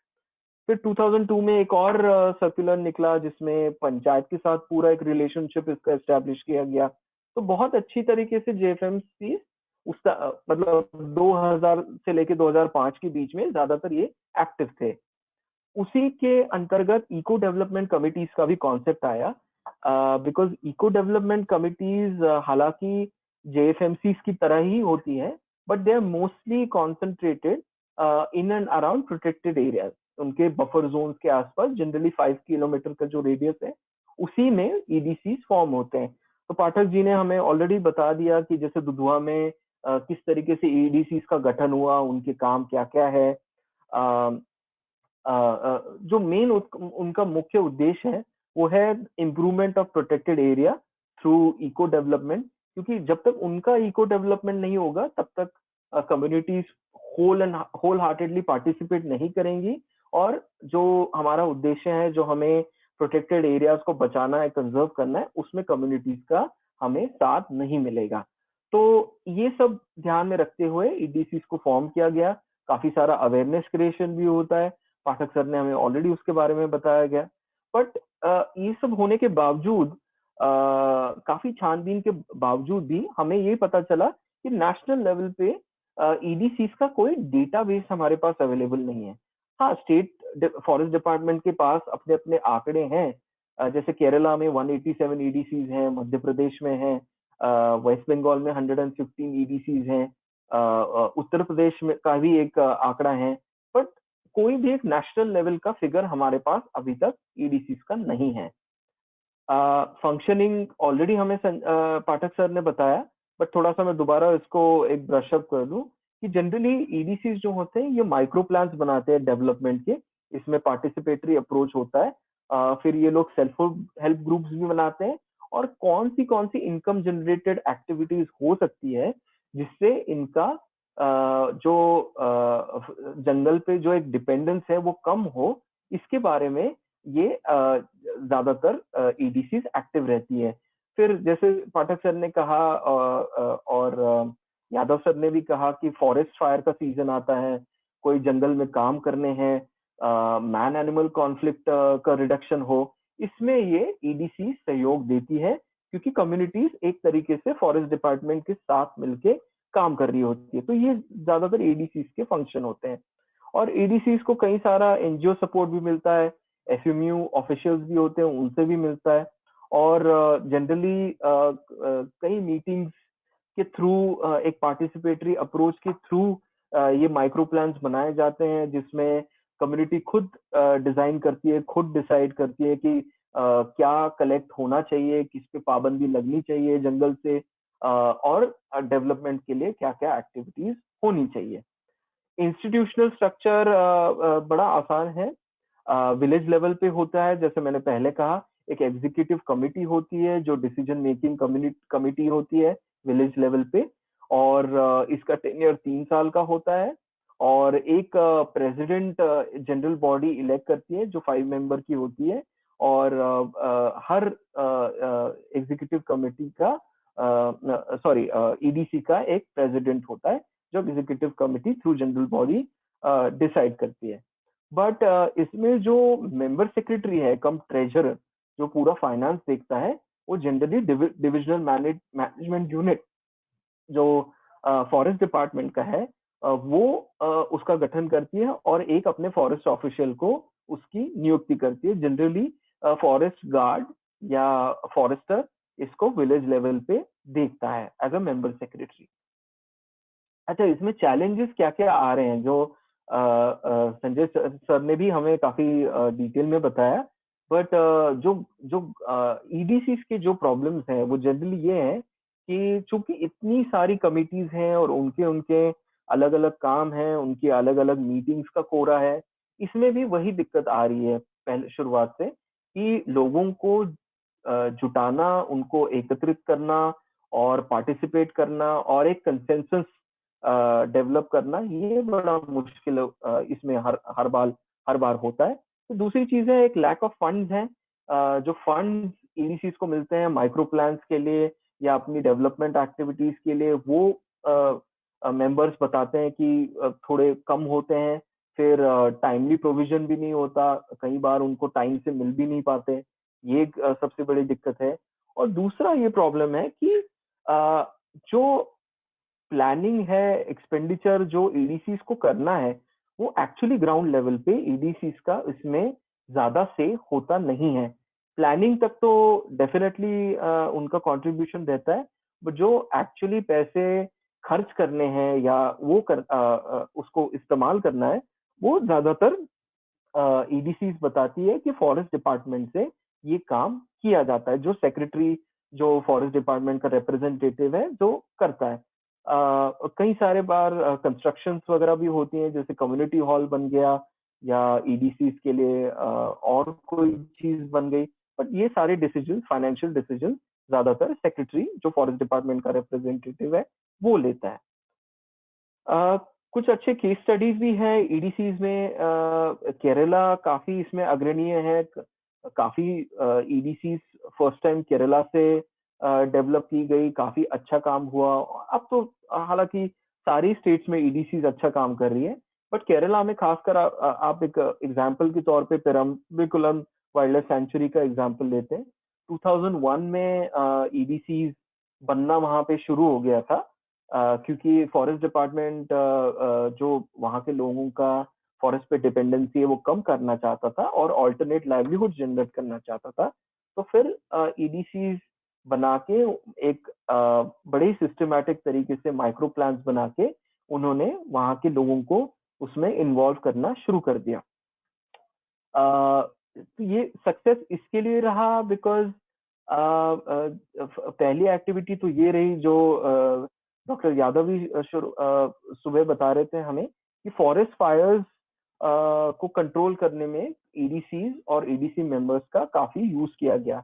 फिर 2002 में एक और सर्कुलर निकला जिसमें पंचायत के साथ पूरा एक रिलेशनशिप इसका एस्टेब्लिश किया गया। तो बहुत अच्छी तरीके से JFMC उसका मतलब 2000 से लेके 2005 के बीच में ज्यादातर ये एक्टिव थे। उसी के अंतर्गत इको डेवलपमेंट कमिटीज का भी कॉन्सेप्ट आया, बिकॉज इको डेवलपमेंट कमिटीज हालांकि JFMCs की तरह ही होती है, but they are mostly concentrated in and around protected areas. उनके बफर जोन्स के आसपास जनरली 5 किलोमीटर का जो रेडियस है उसी में EDCs फॉर्म होते हैं। तो पाठक जी ने हमें ऑलरेडी बता दिया कि जैसे दुधवा में किस तरीके से EDCs का गठन हुआ, उनके काम क्या क्या है। जो मेन उनका मुख्य उद्देश्य है वो है improvement of protected area through eco development, क्योंकि जब तक उनका इको डेवलपमेंट नहीं होगा तब तक कम्युनिटीज होल हार्टेडली पार्टिसिपेट नहीं करेंगी, और जो हमारा उद्देश्य है, जो हमें प्रोटेक्टेड एरियाज को बचाना है, कंजर्व करना है, उसमें कम्युनिटीज का हमें साथ नहीं मिलेगा। तो ये सब ध्यान में रखते हुए EDCs को फॉर्म किया गया। काफी सारा अवेयरनेस क्रिएशन भी होता है, पाठक सर ने हमें ऑलरेडी उसके बारे में बताया गया। बट ये सब होने के बावजूद, काफी छानबीन के बावजूद भी हमें ये पता चला कि नेशनल लेवल पे EDCs का कोई डेटाबेस हमारे पास अवेलेबल नहीं है। हाँ, स्टेट फॉरेस्ट डिपार्टमेंट के पास अपने अपने आंकड़े हैं, जैसे केरला में 187 EDCs हैं, मध्य प्रदेश में हैं, वेस्ट बंगाल में 115 EDCs हैं, उत्तर प्रदेश में का भी एक आंकड़ा है, बट कोई भी एक नेशनल लेवल का फिगर हमारे पास अभी तक EDCs का नहीं है। फंक्शनिंग ऑलरेडी हमें पाठक सर ने बताया, बट थोड़ा सा मैं दोबारा इसको एक ब्रशअप कर दूं कि जनरली EDCs जो होते हैं ये माइक्रो प्लान्स बनाते हैं डेवलपमेंट के। इसमें पार्टिसिपेटरी अप्रोच होता है, फिर ये लोग सेल्फ हेल्प ग्रुप्स भी बनाते हैं, और कौन सी इनकम जनरेटेड एक्टिविटीज हो सकती है जिससे इनका जो जंगल पे जो एक डिपेंडेंस है वो कम हो, इसके बारे में ये ज्यादातर EDCs एक्टिव रहती है। फिर जैसे पाठक सर ने कहा और यादव सर ने भी कहा कि फॉरेस्ट फायर का सीजन आता है, कोई जंगल में काम करने हैं, मैन एनिमल कॉन्फ्लिक्ट का रिडक्शन हो, इसमें ये EDC सहयोग देती है, क्योंकि कम्युनिटीज एक तरीके से फॉरेस्ट डिपार्टमेंट के साथ मिलके काम कर रही होती है। तो ये ज्यादातर EDCs के फंक्शन होते हैं, और EDCs को कई सारा NGO सपोर्ट भी मिलता है, FMU ऑफिशियल्स भी होते हैं उनसे भी मिलता है, और जनरली कई मीटिंग्स के थ्रू, एक पार्टिसिपेटरी अप्रोच के थ्रू ये माइक्रो प्लान्स बनाए जाते हैं, जिसमें कम्युनिटी खुद डिजाइन करती है, खुद डिसाइड करती है कि क्या कलेक्ट होना चाहिए, किस पे पाबंदी लगनी चाहिए जंगल से, और डेवलपमेंट के लिए क्या क्या एक्टिविटीज होनी चाहिए। इंस्टीट्यूशनल स्ट्रक्चर बड़ा आसान है, विलेज लेवल पे होता है। जैसे मैंने पहले कहा, एक एग्जीक्यूटिव कमिटी होती है जो डिसीजन मेकिंग कमिटी होती है विलेज लेवल पे, और इसका टेन्योर 3 साल का होता है, और एक प्रेसिडेंट जनरल बॉडी इलेक्ट करती है जो 5 मेंबर की होती है, और हर एग्जीक्यूटिव कमिटी का EDC का एक प्रेसिडेंट होता है जो executive committee through general body decide करती है। बट इसमें जो मेंबर सेक्रेटरी है कम ट्रेजरर, जो पूरा फाइनेंस देखता है, वो जनरली डिविजनल मैनेजमेंट यूनिट जो फॉरेस्ट डिपार्टमेंट का है, वो उसका गठन करती है, और एक अपने फॉरेस्ट ऑफिशियल को उसकी नियुक्ति करती है। जनरली फॉरेस्ट गार्ड या फॉरेस्टर इसको विलेज लेवल पे देखता है एज अ मेंबर सेक्रेटरी। अच्छा, इसमें चैलेंजेस क्या क्या आ रहे हैं, जो संजय सर ने भी हमें काफी डिटेल में बताया, बट जो जो EDCs के जो प्रॉब्लम्स हैं वो जनरली ये है कि चूंकि इतनी सारी कमिटीज हैं और उनके उनके अलग अलग काम हैं, उनकी अलग अलग मीटिंग्स का कोरा है, इसमें भी वही दिक्कत आ रही है पहले शुरुआत से, कि लोगों को जुटाना, उनको एकत्रित करना और पार्टिसिपेट करना और एक कंसेंसस डेवलप करना, ये बड़ा मुश्किल इसमें हर बार होता है। तो दूसरी चीज है, एक लैक ऑफ फंड्स हैं, जो फंड्स EDCs को मिलते हैं माइक्रो प्लान्स के लिए या अपनी डेवलपमेंट एक्टिविटीज के लिए, वो मेंबर्स बताते हैं कि थोड़े कम होते हैं, फिर टाइमली प्रोविजन भी नहीं होता, कई बार उनको टाइम से मिल भी नहीं पाते, ये एक सबसे बड़ी दिक्कत है। और दूसरा ये प्रॉब्लम है कि जो प्लानिंग है, एक्सपेंडिचर जो EDCs को करना है, वो एक्चुअली ग्राउंड लेवल पे ईडीसीज का इसमें ज्यादा से होता नहीं है। प्लानिंग तक तो डेफिनेटली उनका कंट्रीब्यूशन रहता है, बट जो एक्चुअली पैसे खर्च करने हैं या वो उसको इस्तेमाल करना है, वो ज्यादातर ईडीसीज बताती है कि फॉरेस्ट डिपार्टमेंट से ये काम किया जाता है, जो सेक्रेटरी जो फॉरेस्ट डिपार्टमेंट का रिप्रेजेंटेटिव है जो करता है। कई सारे बार कंस्ट्रक्शंस वगैरह भी होती हैं, जैसे कम्युनिटी हॉल बन गया या ईडीसीज के लिए और कोई चीज बन गई, बट ये सारे डिसीजन, फाइनेंशियल डिसीजन ज्यादातर सेक्रेटरी जो फॉरेस्ट डिपार्टमेंट का रिप्रेजेंटेटिव है वो लेता है। कुछ अच्छे केस स्टडीज भी हैं ईडीसीज में। केरला काफी इसमें अग्रणीय है, काफी ईडीसीज फर्स्ट टाइम केरला से डेवलप की गई, काफी अच्छा काम हुआ। अब तो हालांकि सारी स्टेट्स में ईडीसीज अच्छा काम कर रही है, बट केरला में खासकर आप एक एग्जांपल के तौर पे पेरम्बिकुलम वाइल्ड लाइफ सेंचुरी का एग्जांपल लेते हैं। 2001 में ईडीसीज बनना वहां पे शुरू हो गया था, क्योंकि फॉरेस्ट डिपार्टमेंट जो वहाँ के लोगों का फॉरेस्ट पे डिपेंडेंसी है वो कम करना चाहता था और ऑल्टरनेट लाइवलीहुड जनरेट करना चाहता था। तो फिर ईडीसीज बना के एक बड़े सिस्टमैटिक तरीके से माइक्रो प्लान्स बना के उन्होंने वहाँ के लोगों को उसमें इन्वॉल्व करना शुरू कर दिया। तो ये सक्सेस इसके लिए रहा बिकॉज पहली एक्टिविटी तो ये रही जो डॉक्टर यादव भी सुबह बता रहे थे हमें कि फॉरेस्ट फायर्स को कंट्रोल करने में ईडीसीज और ईडीसी मेंबर्स का काफी यूज किया गया।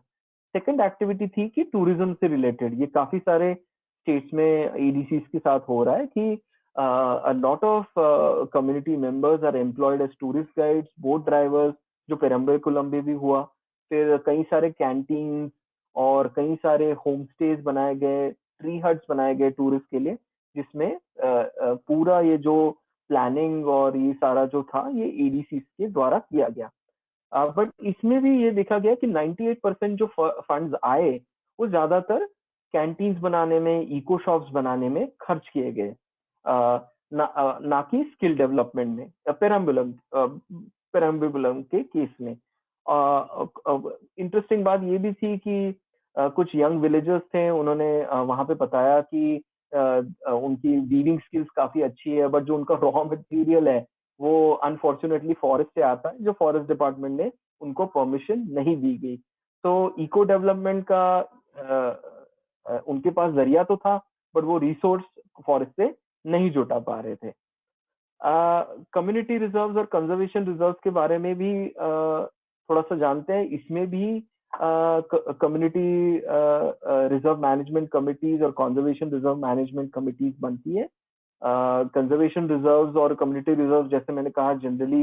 सेकंड एक्टिविटी थी कि टूरिज्म से रिलेटेड, ये काफी सारे स्टेट्स में ईडीसीज के साथ हो रहा है कि a lot of community members are employed as tourist guides, boat drivers, जो पेरम्बिकुलम में भी हुआ। फिर कई सारे कैंटीन और कई सारे होम स्टेज बनाए गए, ट्री हट्स बनाए गए टूरिस्ट के लिए, जिसमें पूरा ये जो प्लानिंग और ये सारा जो था ये ईडीसी के द्वारा किया गया। बट इसमें भी ये देखा गया कि 98% जो फंड्स आए वो ज्यादातर कैंटीन्स बनाने में, इको शॉप्स बनाने में खर्च किए गए, ना कि स्किल डेवलपमेंट में। पेरम्बिकुलम के केस में इंटरेस्टिंग बात ये भी थी कि कुछ यंग विलेजर्स थे, उन्होंने वहां पे बताया कि उनकी वीविंग स्किल्स काफी अच्छी है, बट जो उनका रॉ मटेरियल है वो अनफॉर्चुनेटली फॉरेस्ट से आता है, जो फॉरेस्ट डिपार्टमेंट ने उनको परमिशन नहीं दी गई। तो इको डेवलपमेंट का उनके पास जरिया तो था, बट वो रिसोर्स फॉरेस्ट से नहीं जुटा पा रहे थे। कम्युनिटी रिजर्व्स और कंजर्वेशन रिजर्व्स के बारे में भी थोड़ा सा जानते हैं। इसमें भी कम्युनिटी रिजर्व मैनेजमेंट कमिटीज और कंजर्वेशन रिजर्व मैनेजमेंट कमिटीज बनती है। कंजर्वेशन रिजर्व्स और कम्युनिटी रिजर्व जैसे मैंने कहा जनरली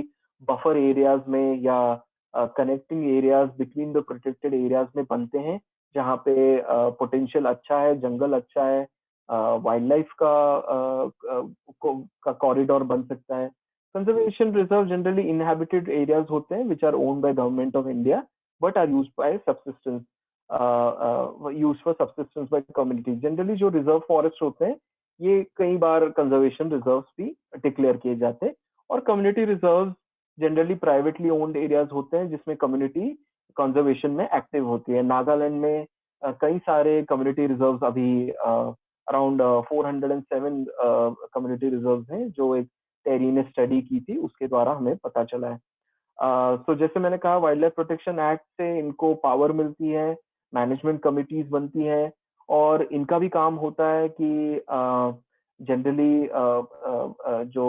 बफर एरियाज में या connecting areas between the protected areas में बनते हैं, जहाँ पे पोटेंशियल अच्छा है, जंगल अच्छा है, वाइल्ड लाइफ का कॉरिडोर बन सकता है। Conservation reserve generally inhabited areas होते हैं which are owned by government of India but are used by subsistence, used for subsistence by community. Generally जो रिजर्व फॉरेस्ट होते हैं ये कई बार कंजर्वेशन रिजर्व्स भी डिक्लेयर किए जाते हैं। और community reserves generally privately owned areas होते हैं जिसमें कम्युनिटी कंजर्वेशन में एक्टिव होती है। नागालैंड में कई सारे कम्युनिटी रिजर्व्स अभी अराउंड 407 कम्युनिटी रिजर्व्स हैं, जो एक टेरी ने स्टडी की थी उसके द्वारा हमें पता चला है। तो जैसे मैंने कहा वाइल्ड लाइफ प्रोटेक्शन एक्ट से इनको पावर मिलती है, मैनेजमेंट कमिटीज बनती है और इनका भी काम होता है कि जनरली जो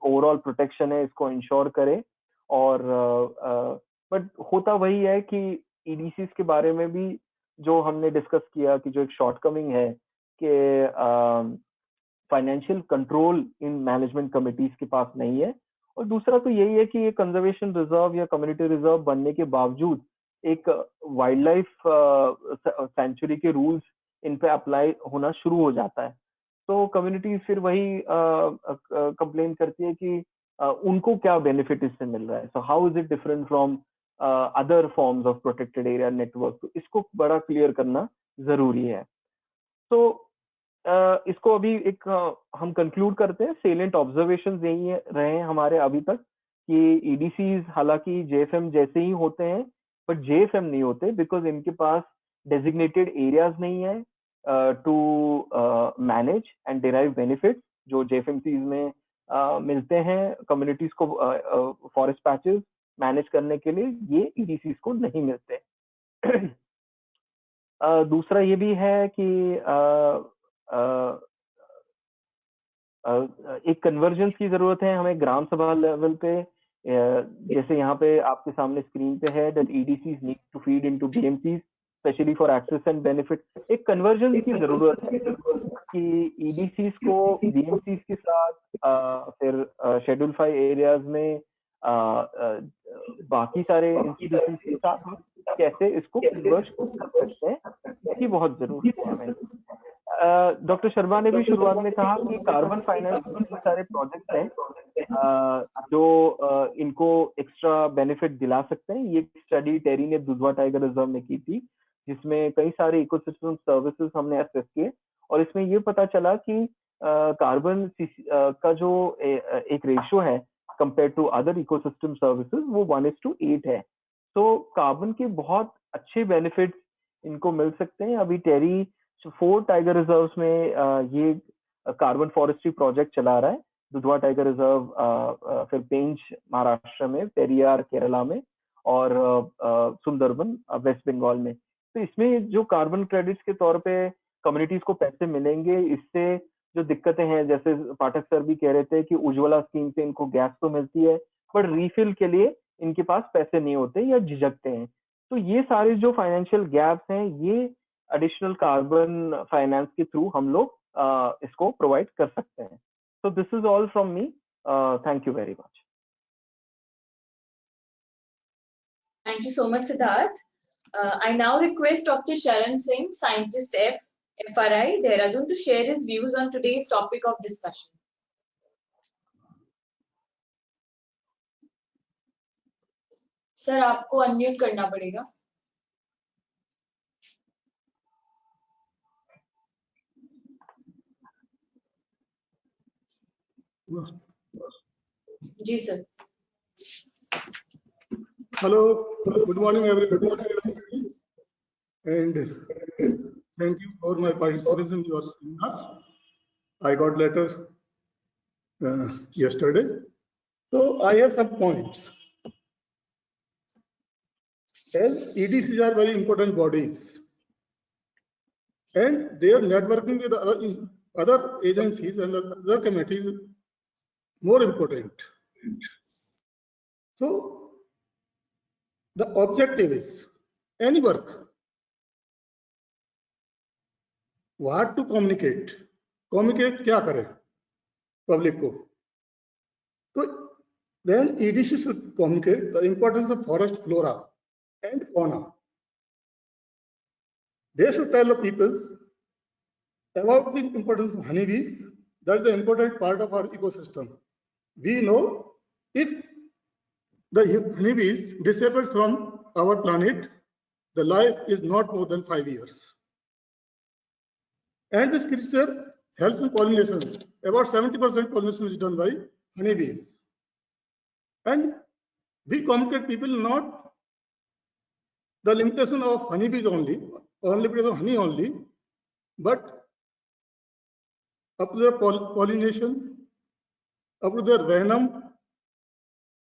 ओवरऑल प्रोटेक्शन है इसको इंश्योर करे। और बट होता वही है कि ईडीसीज के बारे में भी जो हमने डिस्कस किया कि जो एक शॉर्टकमिंग है कि financial control in management committees के पास नहीं है। और दूसरा तो यही है कि ये कंजर्वेशन रिजर्व या कम्युनिटी रिजर्व बनने के बावजूद एक वाइल्ड लाइफ सेंचुरी के रूल्स इन पे अप्लाई होना शुरू हो जाता है। तो कम्युनिटीज फिर वही कंप्लेन करती है कि उनको क्या बेनिफिट इससे मिल रहा है, so how is it different from other forms of protected area network. तो इसको बड़ा क्लियर करना जरूरी है। तो इसको अभी एक हम कंक्लूड करते हैं। सेलेंट ऑब्जर्वेशंस यही रहे हैं हमारे अभी तक कि ईडीसीज हालांकि जेएफएम जैसे ही होते हैं बट जेएफएम नहीं होते बिकॉज इनके पास डेजिग्नेटेड एरियाज नहीं है to manage and derive benefits जो जेएफएमसीज में मिलते हैं कम्युनिटीज को फॉरेस्ट पैचेस मैनेज करने के लिए, ये ईडीसीज को नहीं मिलते। दूसरा ये भी है कि एक कन्वर्जेंस की जरूरत है हमें ग्राम सभा लेवल पे, जैसे यहाँ पे आपके सामने स्क्रीन पे है that EDCs need to feed into BMCs specially for access and benefit. एक कन्वर्जेंस की जरूरत है कि ईडीसीज को बीएमसीज के साथ फिर शेड्यूल 5 एरियाज में बाकी सारे इंस्टीट्यूशंस के साथ कैसे इसको कन्वर्ज कर सकते हैं, इसकी बहुत जरूरत है हमें। डॉक्टर शर्मा ने भी शुरुआत में कहा कि कार्बन फाइनेंस के सारे प्रोजेक्ट्स हैं जो इनको एक्स्ट्रा बेनिफिट दिला सकते हैं। ये स्टडी टेरी ने दुधवा टाइगर रिजर्व में की थी जिसमें कई सारे इकोसिस्टम सर्विसेज हमने असेस किए और इसमें ये पता चला कि कार्बन का जो एक रेशियो है compare to other ecosystem services वो 1:8 है। तो कार्बन के बहुत अच्छे बेनिफिट्स इनको मिल सकते हैं। अभी टेरी 4 टाइगर रिजर्व्स में ये कार्बन फॉरेस्ट्री प्रोजेक्ट चला रहा है। दुधवा टाइगर रिजर्व, फिर पेंच महाराष्ट्र में, पेरियार केरला में और सुंदरबन वेस्ट बंगाल में। तो इसमें जो कार्बन क्रेडिट्स के तौर पे कम्युनिटीज को पैसे मिलेंगे, इससे जो दिक्कतें हैं जैसे पाठक सर भी कह रहे थे कि उज्ज्वला स्कीम से इनको गैस तो मिलती है पर रीफिल के लिए इनके पास पैसे नहीं होते या झिझकते हैं। तो ये सारे जो फाइनेंशियल गैप्स हैं ये एडिशनल कार्बन फाइनेंस के थ्रू हम लोग इसको प्रोवाइड कर सकते हैं। So this is all from me. Thank you very much. Thank you so much, Siddharth. I now request Dr. Sharan Singh, Scientist F, FRI, Dehradun, to share his views on today's topic of discussion. Sir, आपको unmute करना पड़ेगा। जी sir. Hello, good morning everybody, and thank you for my participation in your seminar. I got letter yesterday, so I have some points. As EDCs are very important bodies, and their networking with other agencies and other committees is more important. So the objective is any work, what to communicate क्या करें public को, तो then EDC should communicate the importance of forest flora and fauna. They should tell the people about the importance of honeybees. That is the important part of our ecosystem. We know if the honeybees disappear from our planet, the life is not more than 5 years. And this creature helps in pollination. About 70% pollination is done by honeybees. And we communicate people not the limitation of honeybees only because of honey only, but up to their pollination, up to their venom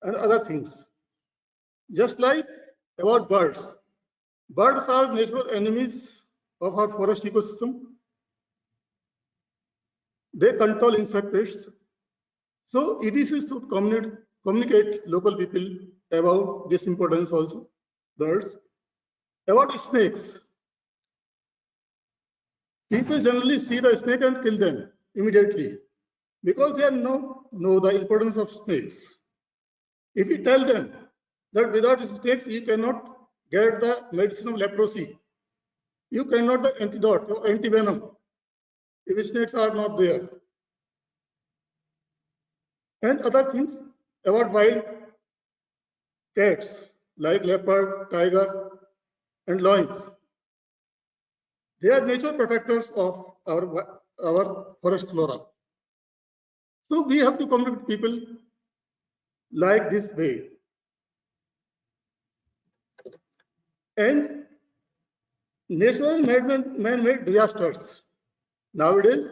and other things. Just like about birds. Birds are natural enemies of our forest ecosystem. They control insect pests. So EDCs should communicate local people about this importance also. Birds. About snakes. People generally see the snake and kill them immediately because they know the importance of snakes. If we tell them that without snakes you cannot get the medicine of leprosy, you cannot the antidote or antivenom if snakes are not there, and other things about wild cats like leopard, tiger, and lions. They are natural protectors of our forest flora. So we have to communicate people like this way. And natural and man-made disasters. Nowadays,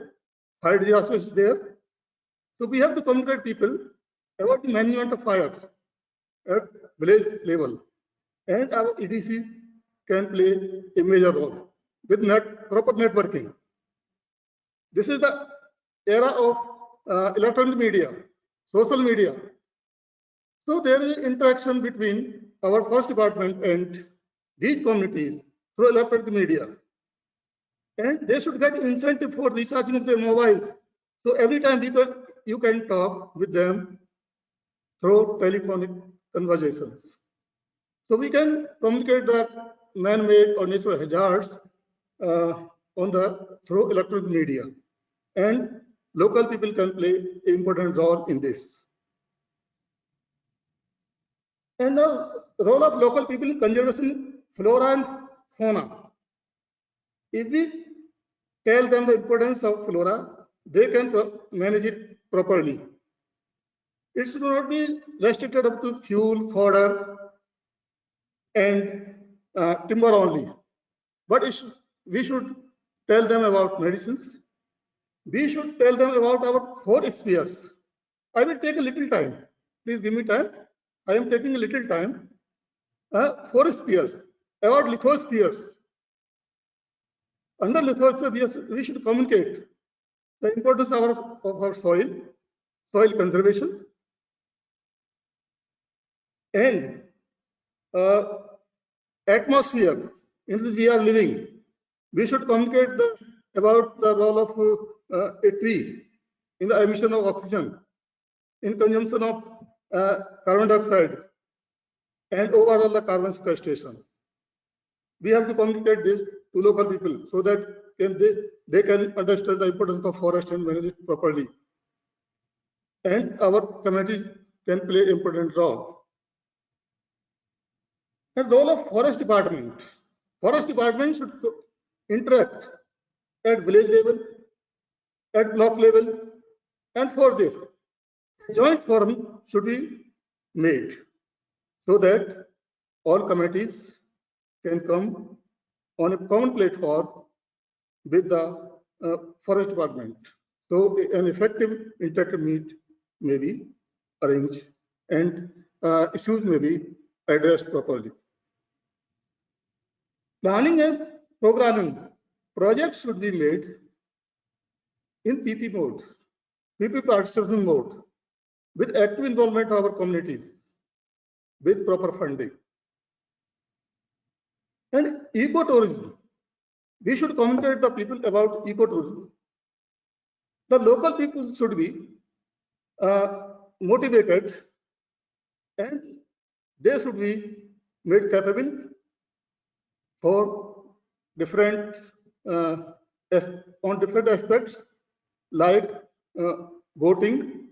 fire disasters is there. So we have to communicate people about the management of fires at village level. And our EDC can play a major role with proper networking. This is the era of electronic media, social media. So there is interaction between our forest department and these communities through electronic media. And they should get incentive for recharging of their mobiles. So every time you can talk with them through telephonic conversations. So we can communicate the man-made or natural hazards through electronic media, and local people can play an important role in this. And the role of local people in conservation flora and fauna. If we tell them the importance of flora, they can manage it properly. It should not be restricted up to fuel, fodder, and timber only. But we should tell them about medicines. We should tell them about our 4 spheres. I will take a little time. Please give me time. I am taking a little time. 4 spheres, about lithospheres. Under lithosphere, we should communicate the importance of our soil conservation, and atmosphere in which we are living. We should communicate about the role of a tree in the emission of oxygen, in consumption of carbon dioxide, and overall the carbon sequestration. We have to communicate this to local people so that they can understand the importance of forest and manage it properly. And our communities can play an important role. The role of forest department. Forest department should interact at village level, at block level, and for this, a joint forum should be made so that all committees can come on a common platform with the forest department. So an effective interactive meet may be arranged and issues may be addressed properly. Planning and programming projects should be made in PP mode, PP participation mode, with active involvement of our communities, with proper funding. And ecotourism, we should communicate the people about ecotourism. The local people should be motivated, and they should be made capable for different on different aspects like boating,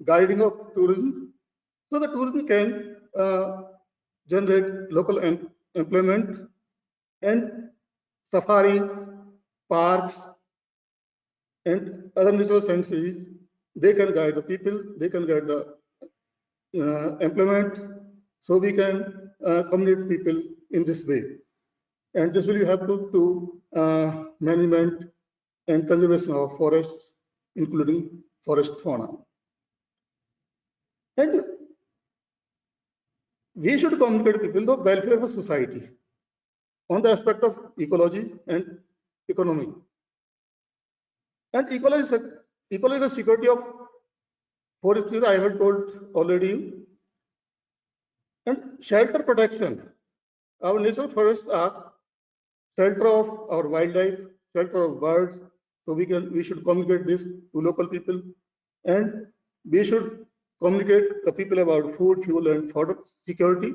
guiding of tourism. So the tourism can generate local employment, and safaris, parks, and other natural sanctuaries, they can guide the people, they can guide the employment. So we can communicate people in this way. And this will be helpful to management and conservation of forests, including forest fauna. And we should communicate people the welfare of society on the aspect of ecology and economy. And ecology is the security of forestry, I have told already. And shelter protection. Our national forests are shelter of our wildlife, shelter of birds. So we should communicate this to local people, and we should communicate the people about food, fuel, and fodder security,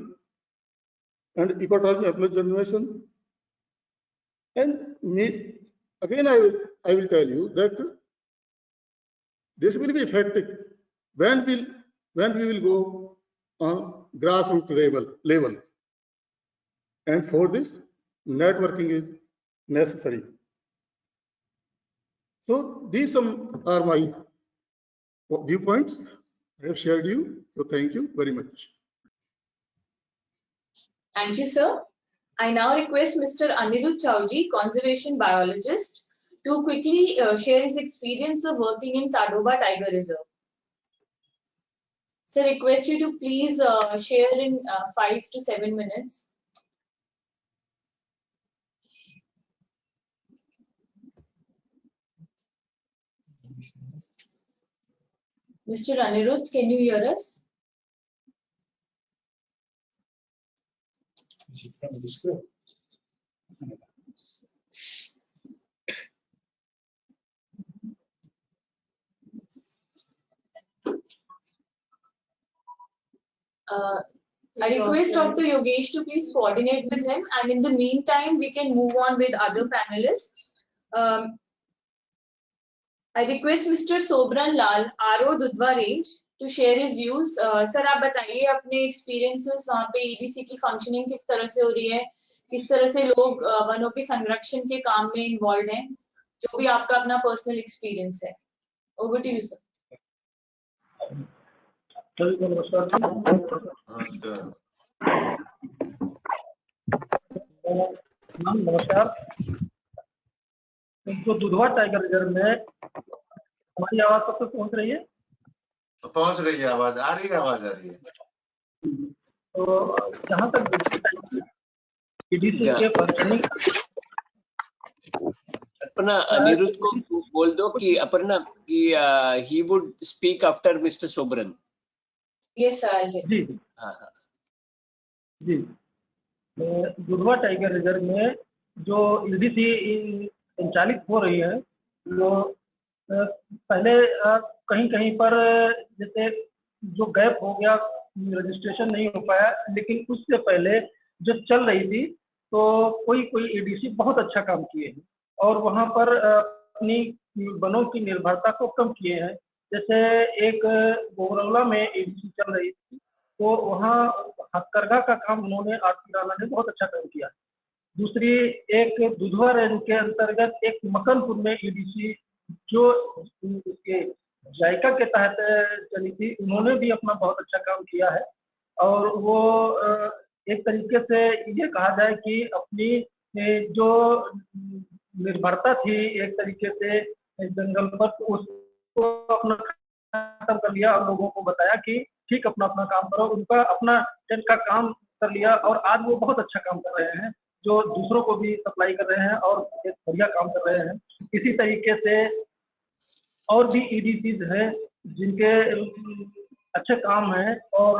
and ecotourism employment generation. And again, I will tell you that this will be effective when we will go on grassroots level. And for this, networking is necessary. So these are my viewpoints I have shared you. So thank you very much. Thank you, sir. I now request Mr. Anirudh Chowji, conservation biologist, to quickly share his experience of working in Tadoba Tiger Reserve. Sir, request you to please share in 5 to 7 minutes. Mr. Anirudh, can you hear us? I request Dr. Yogesh to please coordinate with him, and in the meantime, we can move on with other panelists. I request Mr. Sobran Lal, RO Dudhwa Range, to share his views. Sir, आप बताइए अपने experiences वहाँ पे EDC की functioning किस तरह से हो रही है, किस तरह से लोग वनों के संरक्षण के काम में involved हैं, जो भी आपका अपना personal experience है. Over to you, sir. नमस्कार। तो दुधवा टाइगर रिजर्व में हमारी आवाज तक तो पहुंच रही है? पहुंच रही है आवाज, आ रही है, आवाज आ रही है। तो जहाँ तक EDC के फंक्शनिंग, अपना अनिरुद्ध को बोल दो कि अपर्णा कि he would speak after Mr. Sobran. Yes, sir. Ji ji. Dudhwa tiger reserve में जो EDC संचालित हो रही है, वो पहले कहीं कहीं पर जैसे जो गैप हो गया, रजिस्ट्रेशन नहीं हो पाया, लेकिन उससे पहले जो चल रही थी तो कोई EDC बहुत अच्छा काम किए हैं और वहाँ पर अपनी वनों की निर्भरता को कम किए हैं। जैसे एक गोबरौला में EDC चल रही थी तो वहाँ हथकरघा का काम उन्होंने आरती राणा ने बहुत अच्छा काम किया। दूसरी एक दुधवा रेंज के अंतर्गत एक मकनपुर में EDC जो उसके जायका के तहत चली थी, उन्होंने भी अपना बहुत अच्छा काम किया है और वो एक तरीके से ये कहा जाए कि अपनी जो निर्भरता थी एक तरीके से जंगल पर, उसको अपना खत्म कर लिया और लोगों को बताया कि ठीक अपना अपना काम करो। उनका अपना टेंट का काम कर लिया और आज वो बहुत अच्छा काम कर रहे हैं, जो दूसरों को भी सप्लाई कर रहे हैं और एक बढ़िया काम कर रहे हैं। इसी तरीके से और भी EDCs हैं जिनके अच्छे काम हैं और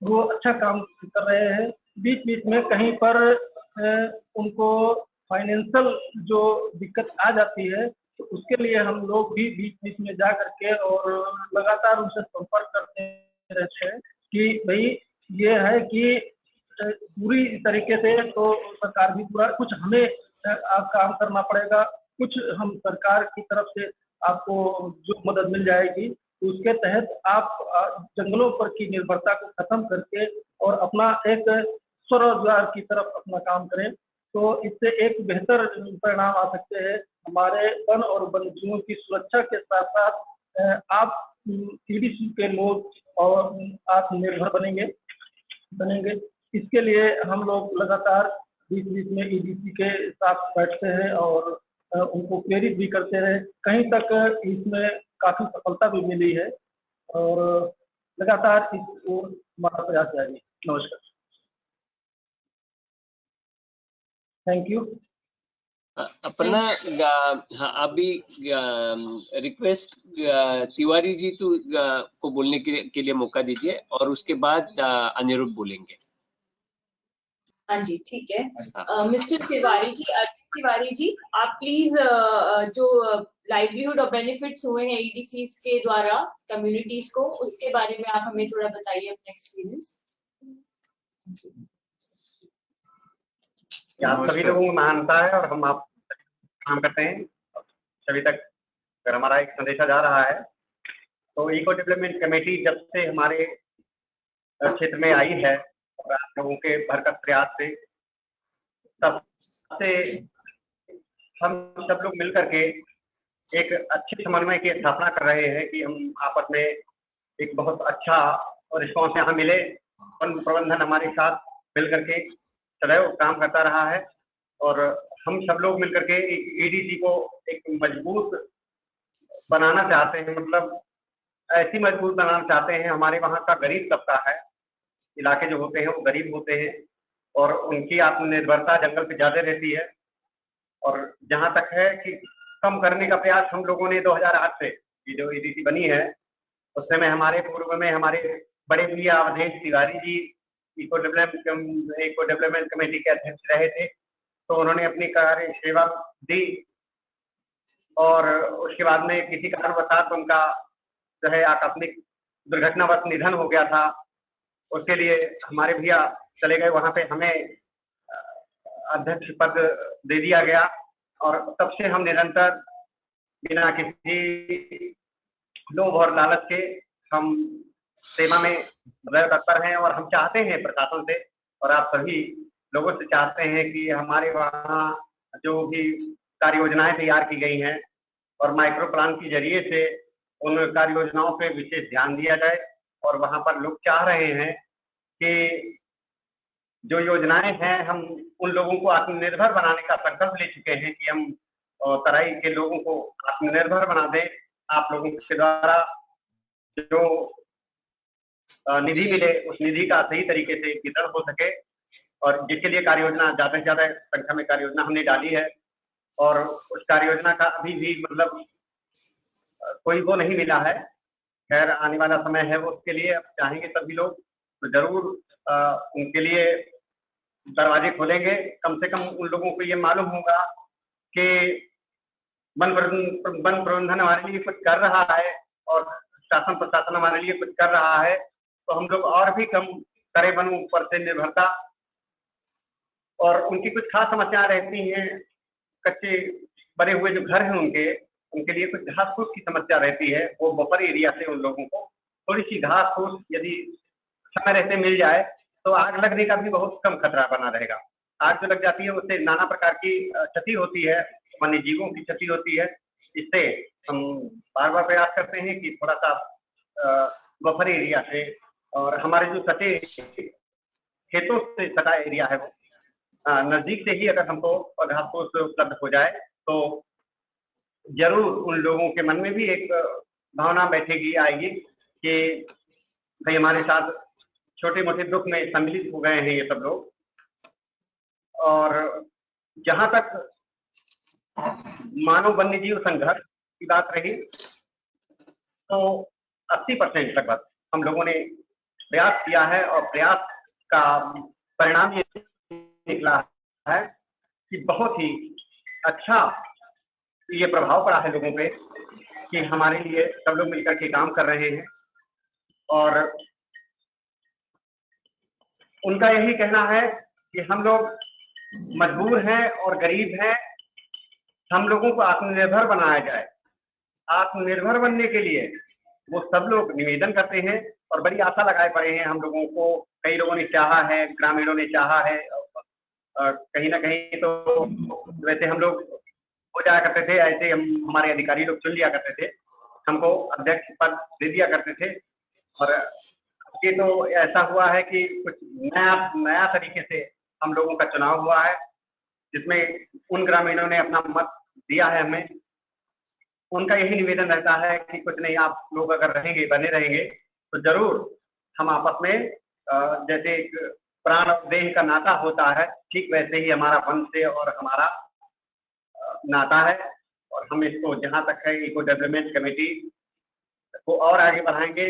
वो अच्छा काम कर रहे हैं। बीच बीच में कहीं पर उनको फाइनेंशियल जो दिक्कत आ जाती है तो उसके लिए हम लोग भी बीच बीच में जा करके और लगातार उनसे संपर्क करते रहते हैं कि भाई ये है कि पूरी तरीके से तो सरकार भी पूरा, कुछ हमें काम करना पड़ेगा, कुछ हम सरकार की तरफ से आपको जो मदद मिल जाएगी तो उसके तहत आप जंगलों पर की निर्भरता को खत्म करके और अपना एक स्वरोजगार की तरफ अपना काम करें तो इससे एक बेहतर परिणाम आ सकते हैं। हमारे वन और वन्यजीवों की सुरक्षा के साथ साथ आप EDC के लोग और आत्मनिर्भर बनेंगे। इसके लिए हम लोग लगातार बीच बीच में EDC के साथ बैठते हैं और उनको प्रेरित भी करते रहे। कहीं तक इसमें काफी सफलता भी मिली है और लगातार इस ओर हमारा प्रयास जारी। नमस्कार, थैंक यू। अपना हाँ, अभी रिक्वेस्ट तिवारी जी को बोलने के लिए मौका दीजिए और उसके बाद अनिरुद्ध बोलेंगे। हाँ जी, ठीक है। मिस्टर तिवारी जी, तिवारी जी, आप प्लीज जो लाइवलीहुड और बेनिफिट्स हुए हैं EDCs के द्वारा कम्युनिटीज को, उसके बारे में आप हमें थोड़ा बताइए अपना एक्सपीरियंस। आप सभी लोगों को महानता है और हम आप काम करते हैं सभी तक। अगर हमारा एक संदेशा जा रहा है तो इको डेवलपमेंट कमेटी जब से हमारे क्षेत्र में आई है और आप लोगों के भरकस प्रयास से तब से हम सब लोग मिल करके एक अच्छे समन्वय की स्थापना कर रहे हैं कि हम आपस में एक बहुत अच्छा रिस्पॉन्स यहाँ मिले। वन प्रबंधन हमारे साथ मिल करके सदैव काम करता रहा है और हम सब लोग मिलकर के ईडीसी को एक मजबूत बनाना चाहते हैं, मतलब ऐसी मजबूत बनाना चाहते हैं। हमारे वहाँ का गरीब तबका है, इलाके जो होते हैं वो गरीब होते हैं और उनकी आत्मनिर्भरता जंगल पे ज्यादा रहती है। और जहाँ तक है कि कम करने का प्रयास हम लोगों ने 2008 से ये जो ईडीसी बनी है उस समय हमारे पूर्व में हमारे बड़े भैया Awadhesh Tiwari ji eco development committee के अध्यक्ष रहे थे, तो उन्होंने अपनी कार्य सेवा दी और उसके बाद में किसी कारणवशात उनका जो है आकस्मिक दुर्घटनावश निधन हो गया था। उसके लिए हमारे भैया चले गए, वहां पे हमें अध्यक्ष पद दे दिया गया और तब से हम निरंतर बिना किसी लोभ और लालच के हम सेवा में तत्पर हैं और हम चाहते हैं प्रशासन से और आप सभी लोगों से चाहते हैं कि हमारे वहाँ जो भी कार्य योजनाएं तैयार की गई हैं और माइक्रो प्लान के जरिए से उन कार्य योजनाओं पे विशेष ध्यान दिया जाए। और वहाँ पर लोग चाह रहे हैं कि जो योजनाएं हैं हम उन लोगों को आत्मनिर्भर बनाने का संकल्प ले चुके हैं कि हम तराई के लोगों को आत्मनिर्भर बना दें। आप लोगों के द्वारा जो निधि मिले उस निधि का सही तरीके से वितरण हो सके और जिसके लिए कार्य योजना ज्यादा से ज्यादा संख्या में कार्य योजना हमने डाली है और उस कार्य योजना का अभी भी मतलब कोई वो नहीं मिला है। खैर आने वाला समय है वो, उसके लिए अब चाहेंगे सभी लोग तो जरूर उनके लिए दरवाजे खोलेंगे। कम से कम उन लोगों को ये मालूम होगा कि वन प्रबंधन हमारे लिए कुछ कर रहा है और शासन प्रशासन हमारे लिए कुछ कर रहा है, तो हम लोग और भी कम करें वनों पर से निर्भरता। और उनकी कुछ खास समस्याएं रहती हैं, कच्चे बने हुए जो घर हैं उनके लिए कुछ घास फूस की समस्या रहती है। वो बफर एरिया से उन लोगों को थोड़ी सी घास फूस यदि समय रहते मिल जाए तो आग लगने का भी बहुत कम खतरा बना रहेगा। आग जो लग जाती है उससे नाना प्रकार की क्षति होती है, वन्य जीवों की क्षति होती है। इससे हम बार बार प्रयास करते हैं कि थोड़ा सा बफर एरिया से और हमारे जो सटे खेतों से सटा एरिया है वो नजदीक से ही अगर हमको घास फूस उपलब्ध हो जाए तो जरूर उन लोगों के मन में भी एक भावना बैठेगी आएगी कि भाई हमारे साथ छोटे मोटे दुख में सम्मिलित हो गए हैं ये सब लोग। और जहां तक मानव वन्य जीव संघर्ष की बात रही तो 80% लगभग हम लोगों ने प्रयास किया है और प्रयास का परिणाम ये निकला है कि बहुत ही अच्छा ये प्रभाव पड़ा है लोगों पे कि हमारे लिए सब लोग मिलकर के काम कर रहे हैं। और उनका यही कहना है कि हम लोग मजबूर हैं और गरीब हैं, हम लोगों को आत्मनिर्भर बनाया जाए। आत्मनिर्भर बनने के लिए वो सब लोग निवेदन करते हैं और बड़ी आशा लगाए पड़े हैं हम लोगों को। कई लोगों ने चाहा है, ग्रामीणों ने चाहा है, कहीं ना कहीं तो वैसे हम लोग हो जाया करते थे, ऐसे हमारे अधिकारी लोग चुन लिया करते थे, हमको अध्यक्ष पद दे दिया करते थे। और ये तो ऐसा हुआ है कि कुछ नया तरीके से हम लोगों का चुनाव हुआ है जिसमें उन ग्रामीणों ने अपना मत दिया है हमें। उनका यही निवेदन रहता है कि कुछ नहीं, आप लोग अगर रहेंगे बने रहेंगे तो जरूर हम आपस में जैसे एक प्राण और देह का नाता होता है ठीक वैसे ही हमारा वन से और हमारा नाता है। और हम इसको जहां तक है इको डेवलपमेंट कमेटी को और आगे बढ़ाएंगे।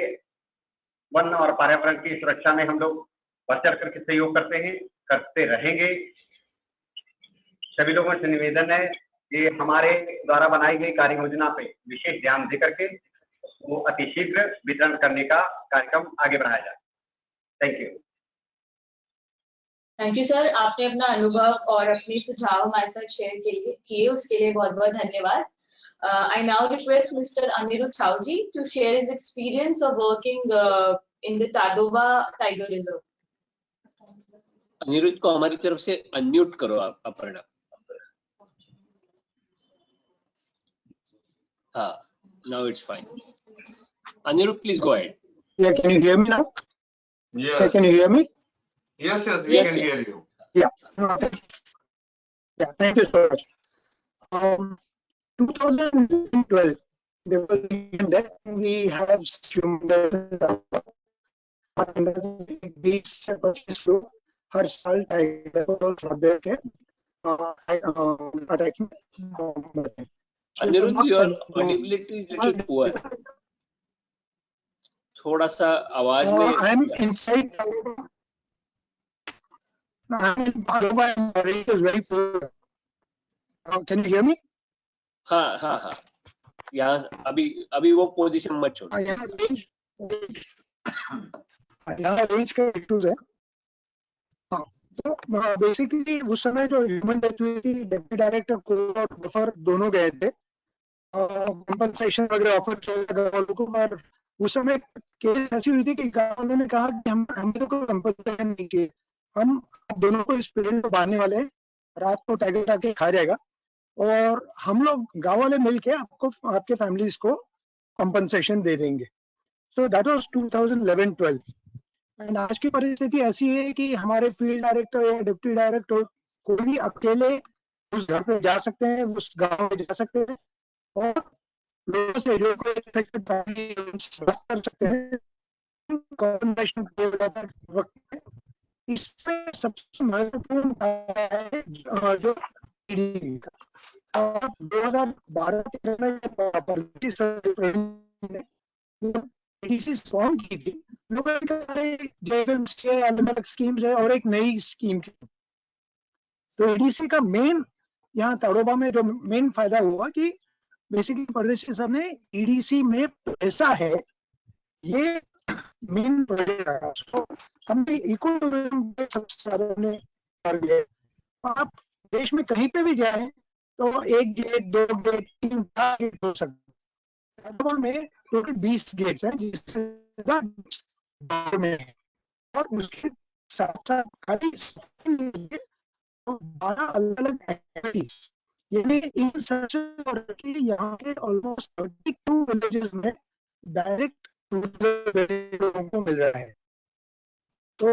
वन और पर्यावरण की सुरक्षा में हम लोग बढ़ चढ़ करके सहयोग करते हैं, करते रहेंगे। सभी लोगों से निवेदन है कि हमारे द्वारा बनाई गई कार्य योजना पे विशेष ध्यान दे करके वो अतिशीघ्र वितरण करने का कार्यक्रम आगे बढ़ाया जाए। Thank you. Thank you sir, आपने अपना अनुभव और अपने सुझाव हमारे साथ शेयर किए उसके लिए बहुत बहुत धन्यवाद। I now request Mr. Anirudh Chowji to share his experience of working in the Tadoba Tiger Reserve. Anirudh को हमारी तरफ से अनम्यूट करो आप Aparna. Now it's fine. Anirudh, please go ahead. Yeah, can you hear me now? Yes. Yeah, can you hear me? Yes, we Yes, can yes. hear you. Yeah. Yeah, thank you so much. 2012, there was a that we have बीच 25 लोग हर साल tiger को flood के attack में मरते हैं. So Anirudh, not your con- audibility is little poor. थोड़ा सा आवाज में. I am inside. No, I am in Bhagwa and the range is very poor. Can you hear me? हाँ. यहाँ अभी वो पोजीशन मत छोड़ो. यहाँ रेंज का इश्यूज है. हाँ, तो बेसिकली उस समय जो ह्यूमन डेथ हुई थी, डेप्यूटी डायरेक्टर को और बफर दोनों गए थे. कंपनसेशन वगैरह ऑफर किया गाँव वालों को, पर उस समय केस ऐसी हुई थी कि गाँव वालों ने कहा कि हमें तो कोई कंपनसेशन नहीं चाहिए, हम दोनों को इस पीरियड में बांधने वाले हैं, रात को टाइगर आके खा जाएगा और हम लोग गाँव वाले मिलके आपको आपके फैमिलीज को कंपनसेशन दे देंगे. So that was 2011-12. एंड आज की परिस्थिति ऐसी है कि हमारे फील्ड डायरेक्टर या डिप्टी डायरेक्टर कोई भी अकेले उस घर पे जा सकते हैं, उस गांव में जा सकते हैं और लोगों से जो कोई इफेक्टेड फैमिली बात कर सकते हैं. कंपनसेशन वक्त इसमें सबसे महत्वपूर्ण है जो ईडी का. 2012-13 में ईडीसी फॉर्म की थी, लोगों ने कहा अलग अलग स्कीम्स है और एक नई स्कीम की. तो ईडीसी का मेन यहाँ ताड़ोबा में जो मेन फायदा हुआ कि बेसिकली परदेशी सर ने ईडीसी में पैसा है, ये मेन प्रोजेक्ट रहा. सो हमने इको टूरिज्म सबसे ज्यादा हमने कर दिया. आप देश में कहीं पे भी जाएं तो 1 गेट 2 गेट 3 4 गेट हो सकते हैं. में टोटल 20 गेट्स हैं जिससे में और उसके साथ साथ खाली 12 अलग अलग एक्टिविटीज, यानी इन सर्च यहाँ के ऑलमोस्ट 32 विलेजेस में डायरेक्ट लोगों को मिल रहा है. तो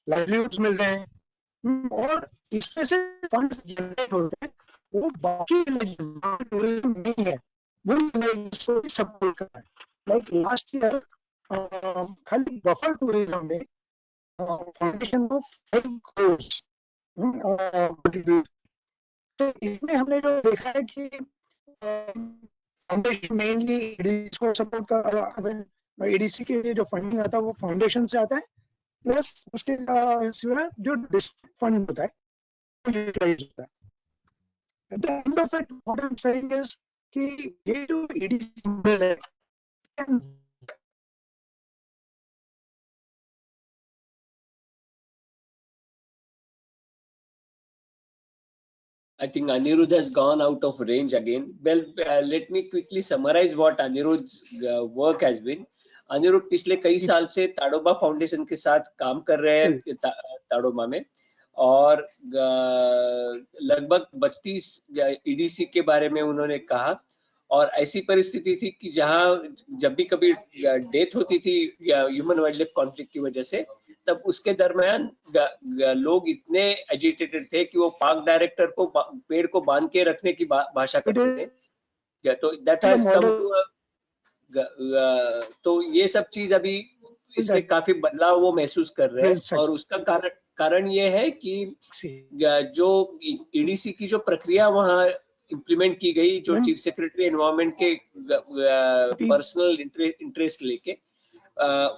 लाइवलीहुड्स मिल रहे हैं और इसमें से फंड जनरेट होते हैं, वो बाकी टूरिज्म नहीं है वो सपोर्ट कर रहा है. लाइक लास्ट ईयर खाली बफर टूरिज्म में फाउंडेशन को 5 crores कंट्रीब्यूट. तो इसमें हमने जो देखा है कि फाउंडेशन मेनली ईडीसी को सपोर्ट कर, ईडीसी के लिए जो फंडिंग आता है वो फाउंडेशन से आता है, प्लस उसके सिवाय जो डिस्ट्रिक्ट फंड होता है वो यूटिलाइज होता है. At the end of it what I am saying is कि ये जो ईडीसी मॉडल है I think Anirudh has gone out of range again. Well, let me quickly summarize what Anirudh's work has been. Anirudh पिछले कई साल से Tadoba foundation के साथ काम कर रहे हैं ताड़ोबा में और लगभग 32 ईडीसी के बारे में उन्होंने कहा. और ऐसी परिस्थिति थी कि जहां जब भी कभी डेथ होती थी ह्यूमन वाइल्ड लाइफ कॉन्फ्लिक्ट की वजह से, तब उसके दरमियान लोग इतने एजिटेटेड थे कि वो पार्क डायरेक्टर को पेड़ को बांध के रखने की भाषा करते थे. तो दैट हैज कम टू, तो ये सब चीज अभी इसमें काफी बदलाव वो महसूस कर रहे हैं. और उसका कारण ये है कि जो ईडीसी की जो प्रक्रिया वहाँ इम्प्लीमेंट की गई, जो चीफ सेक्रेटरी एनवायरनमेंट के पर्सनल इंटरेस्ट लेके,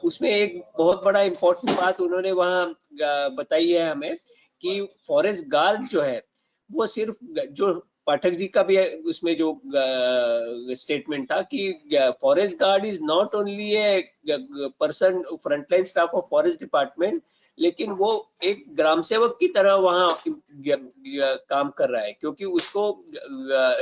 उसमें एक बहुत बड़ा इम्पोर्टेंट बात उन्होंने वहाँ बताई है हमें कि फॉरेस्ट गार्ड जो है वो सिर्फ, जो पाठक जी का भी उसमें जो स्टेटमेंट था कि forest guard is not only a person frontline staff of forest department, लेकिन वो एक ग्राम सेवक की तरह वहाँ काम कर रहा है, क्योंकि उसको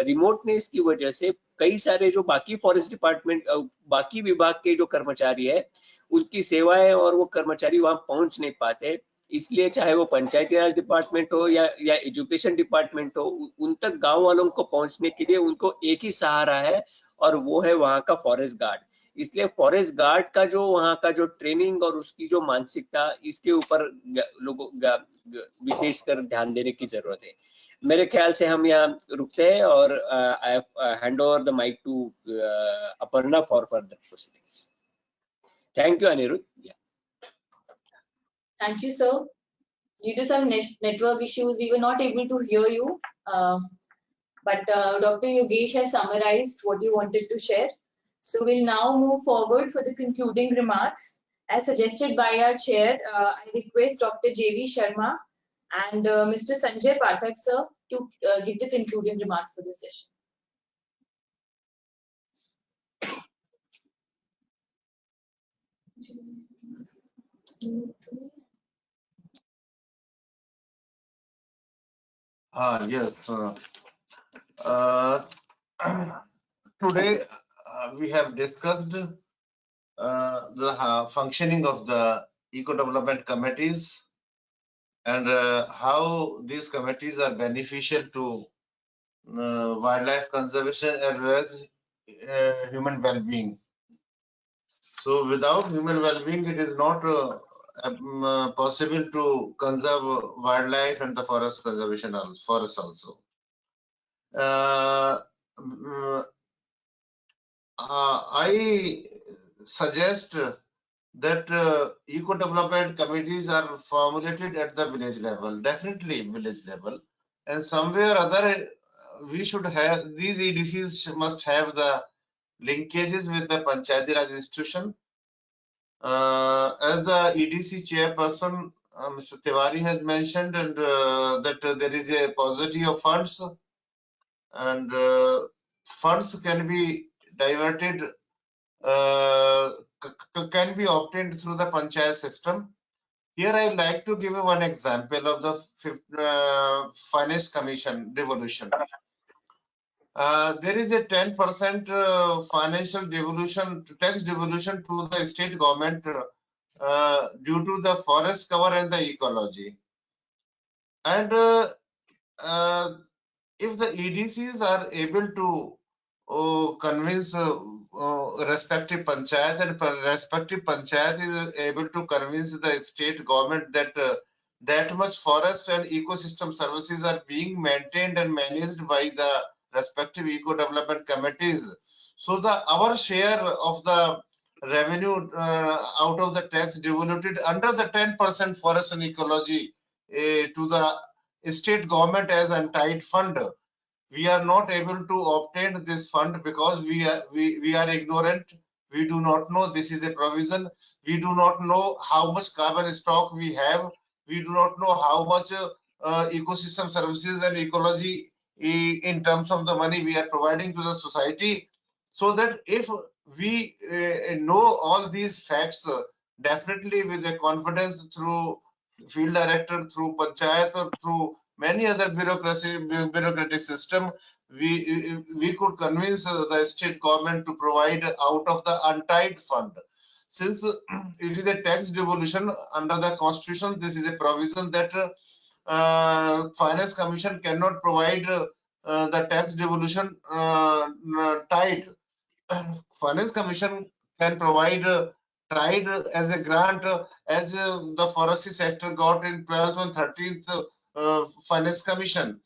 रिमोटनेस की वजह से कई सारे जो बाकी फॉरेस्ट डिपार्टमेंट बाकी विभाग के जो कर्मचारी है उनकी सेवाएं और वो कर्मचारी वहाँ पहुंच नहीं पाते. इसलिए चाहे वो पंचायती राज डिपार्टमेंट हो या एजुकेशन डिपार्टमेंट हो, उन तक गांव वालों को पहुंचने के लिए उनको एक ही सहारा है, और वो है वहाँ का फॉरेस्ट गार्ड। इसलिए फॉरेस्ट गार्ड का जो वहाँ का जो ट्रेनिंग और उसकी जो मानसिकता, इसके ऊपर लोगों विशेषकर ध्यान देने की जरूरत है। मेरे ख्याल से हम यहाँ रुकते हैं, और I hand over the mic to Aparna for further proceedings. Thank you Aniruddh. Thank you, sir. Due to some network issues, we were not able to hear you. But Dr. Yogesh has summarized what you wanted to share. So we'll now move forward for the concluding remarks. As suggested by our chair, I request Dr. J.V. Sharma and Mr. Sanjay Pathak, sir, to give the concluding remarks for the session. Yes. Today we have discussed the functioning of the eco-development committees and how these committees are beneficial to wildlife conservation as well as human well-being. So without human well-being, it is not possible to conserve wildlife and the forest conservation also. I suggest that eco-development committees are formulated at the village level, definitely village level, and somewhere or other we should have, these EDCs must have the linkages with the Panchayati Raj institution. As the EDC chairperson, Mr. Tiwari has mentioned, and that there is a paucity of funds, and funds can be diverted, can be obtained through the Panchayat system. Here I would like to give one example of the Finance Commission devolution. There is a 10% financial devolution, tax devolution to the state government due to the forest cover and the ecology. And if the EDCs are able to convince respective panchayat, and respective panchayat is able to convince the state government that that much forest and ecosystem services are being maintained and managed by the respective eco-development committees, so our share of the revenue out of the tax devoluted under the 10% forest and ecology to the state government as untied fund, we are not able to obtain this fund because we are ignorant. We do not know this is a provision. We do not know how much carbon stock we have. We do not know how much ecosystem services and ecology in terms of the money we are providing to the society. So that if we know all these facts, definitely with a confidence through field director, through panchayat, or through many other bureaucratic system, we could convince the state government to provide out of the untied fund. Since it is a tax devolution under the constitution, this is a provision that Finance Commission cannot provide the tax devolution tied. Finance Commission can provide tied as a grant, as the forestry sector got in 12th and 13th Finance Commission.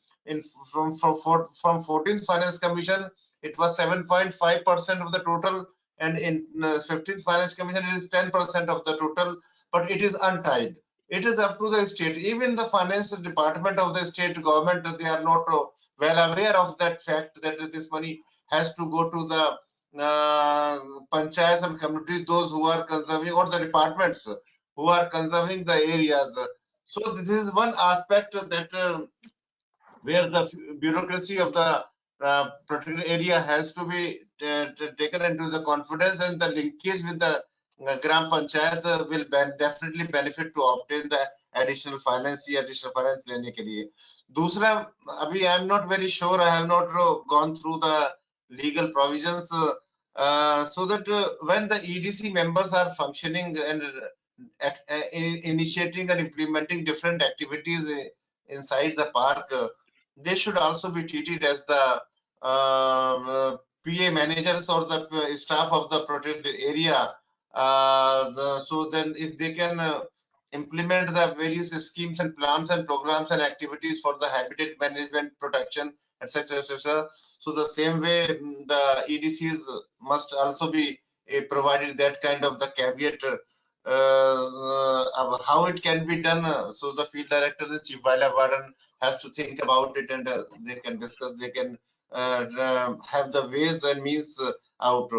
From 14th Finance Commission, it was 7.5% of the total, and in 15th Finance Commission, it is 10% of the total, but it is untied. It is up to the state. Even the finance department of the state government, they are not well aware of that fact that this money has to go to the panchayats and communities, those who are conserving, or the departments who are conserving the areas. So this is one aspect that where the bureaucracy of the particular area has to be taken into the confidence, and the linkage with the Gram Panchayat will definitely benefit to obtain the additional finance लेने के लिए. दूसरा, अभी I am not very sure, I have not gone through the legal provisions, so that when the EDC members are functioning and initiating and implementing different activities inside the park, they should also be treated as the PA managers or the staff of the protected area. So then if they can implement the various schemes and plans and programs and activities for the habitat management, protection, etc., etc. So the same way the EDCs must also be provided that kind of the caveat how it can be done. So the field director, the chief wildlife warden, has to think about it, and they can discuss. They can have the ways and means out.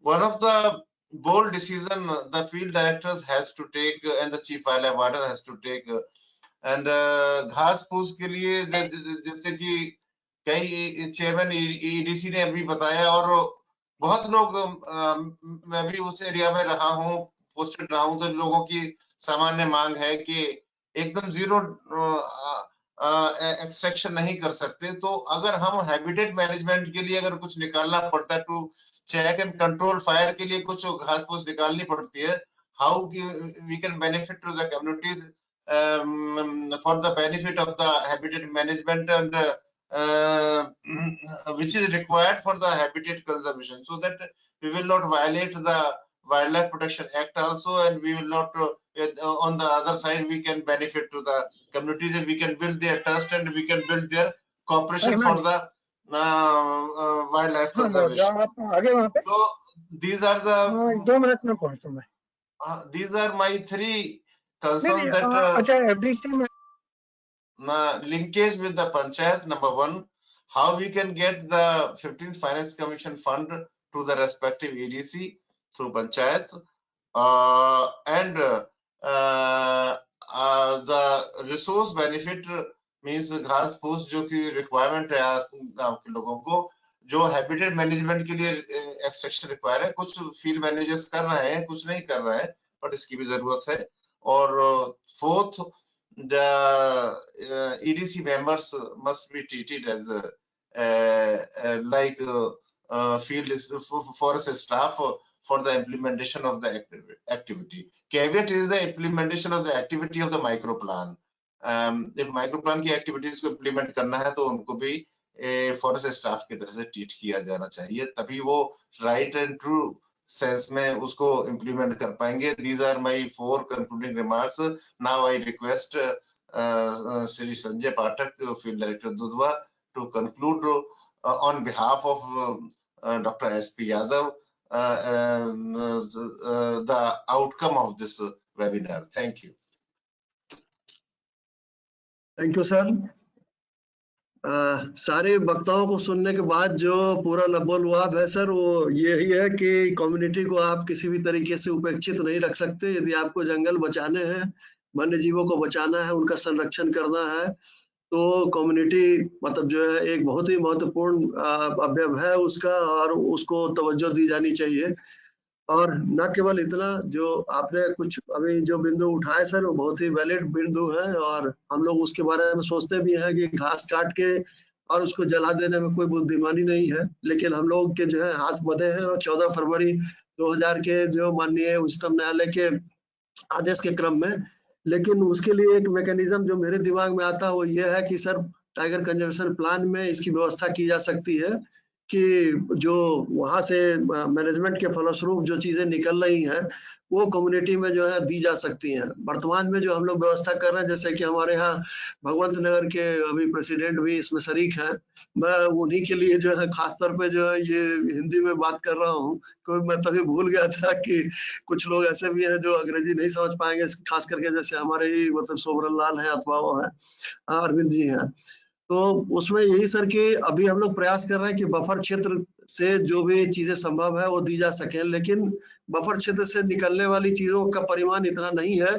One of the bold decision the field directors has to take and the chief wildlife warden has to take. And घास फूस के लिए जैसे कि कई chairman EDC ने अभी बताया, और बहुत लोग मैं भी उस एरिया में रहा हूँ, पोस्टेड रहा हूँ, तो लोगों की सामान्य मांग है कि एकदम जीरो एक्सट्रैक्शन नहीं कर सकते। तो अगर हम हैबिटेट मैनेजमेंट के लिए अगर कुछ निकालना पड़ता है, to check and control fire के लिए कुछ घास फूस निकालनी पड़ती है, how we can benefit to the communities for the benefit of the habitat management and which is required for the habitat conservation, so that we will not violate the Wildlife Protection Act also, and we will not on the other side we can benefit to the communities, and we can build their trust and we can build their cooperation for the wildlife conservation. So these are the 2 minute में पहुंचता मैं। these are my 3 concerns that अच्छा FDC में linkage with the panchayat. Number 1, how we can get the 15th Finance Commission fund to the respective EDC through panchayat, and the resource benefit means घास फूस जो कि requirement है गांव के लोगों को, जो habitat management के लिए extraction require है, कुछ field managers कर रहे हैं, कुछ नहीं कर रहे हैं, but इसकी भी जरूरत है। और 4th, the EDC members must be treated as like field forest staff for the implementation of the activity. Caveat is the implementation of the activity of the micro plan. if micro plan की activities को implement करना है, तो उनको भी forest staff की तरह से treat किया जाना चाहिए, तभी वो right and true sense में उसको implement कर पाएंगे। These are my 4 concluding remarks. Now I request Shri Sanjay Pathak, Field Director Dudhwa, to conclude on behalf of Dr. S.P. Yadav the outcome of this webinar. Thank you. Thank you sir. सारे वक्ताओं को सुनने के बाद जो पूरा लबोलुआब है sir, वो यही है कि कम्युनिटी को आप किसी भी तरीके से उपेक्षित नहीं रख सकते। यदि आपको जंगल बचाने हैं, वन्य जीवों को बचाना है, उनका संरक्षण करना है, तो कम्युनिटी मतलब जो है एक बहुत ही महत्वपूर्ण अवयव है उसका, और उसको तवज्जो दी जानी चाहिए। और न केवल इतना, जो आपने कुछ अभी जो बिंदु उठाए सर, वो बहुत ही वैलिड बिंदु है, और हम लोग उसके बारे में सोचते भी हैं कि घास काट के और उसको जला देने में कोई बुद्धिमानी नहीं है, लेकिन हम लोग के जो है हाथ बंधे हैं। और 14 फरवरी 2000 के जो माननीय उच्चतम न्यायालय के आदेश के क्रम में, लेकिन उसके लिए एक मैकेनिज्म जो मेरे दिमाग में आता है वो ये है कि सर टाइगर कंजर्वेशन प्लान में इसकी व्यवस्था की जा सकती है कि जो वहां से मैनेजमेंट के फलस्वरूप जो चीजें निकल रही हैं वो कम्युनिटी में जो है दी जा सकती हैं। वर्तमान में जो हम लोग व्यवस्था कर रहे हैं, जैसे कि हमारे यहाँ भगवंत नगर के अभी प्रेसिडेंट भी इसमें शरीक हैं, मैं उन्हीं के लिए जो है खास तौर पे जो है ये हिंदी में बात कर रहा हूँ, क्योंकि मैं तभी भूल गया था कि कुछ लोग ऐसे भी हैं जो अंग्रेजी नहीं समझ पाएंगे, खास करके जैसे हमारे ही मतलब सोवरन लाल है अथवा वो है अरविंद जी हैं। तो उसमें यही सर कि अभी हम लोग प्रयास कर रहे हैं कि बफर क्षेत्र से जो भी चीजें संभव है वो दी जा सके, लेकिन बफर क्षेत्र से निकलने वाली चीजों का परिमाण इतना नहीं है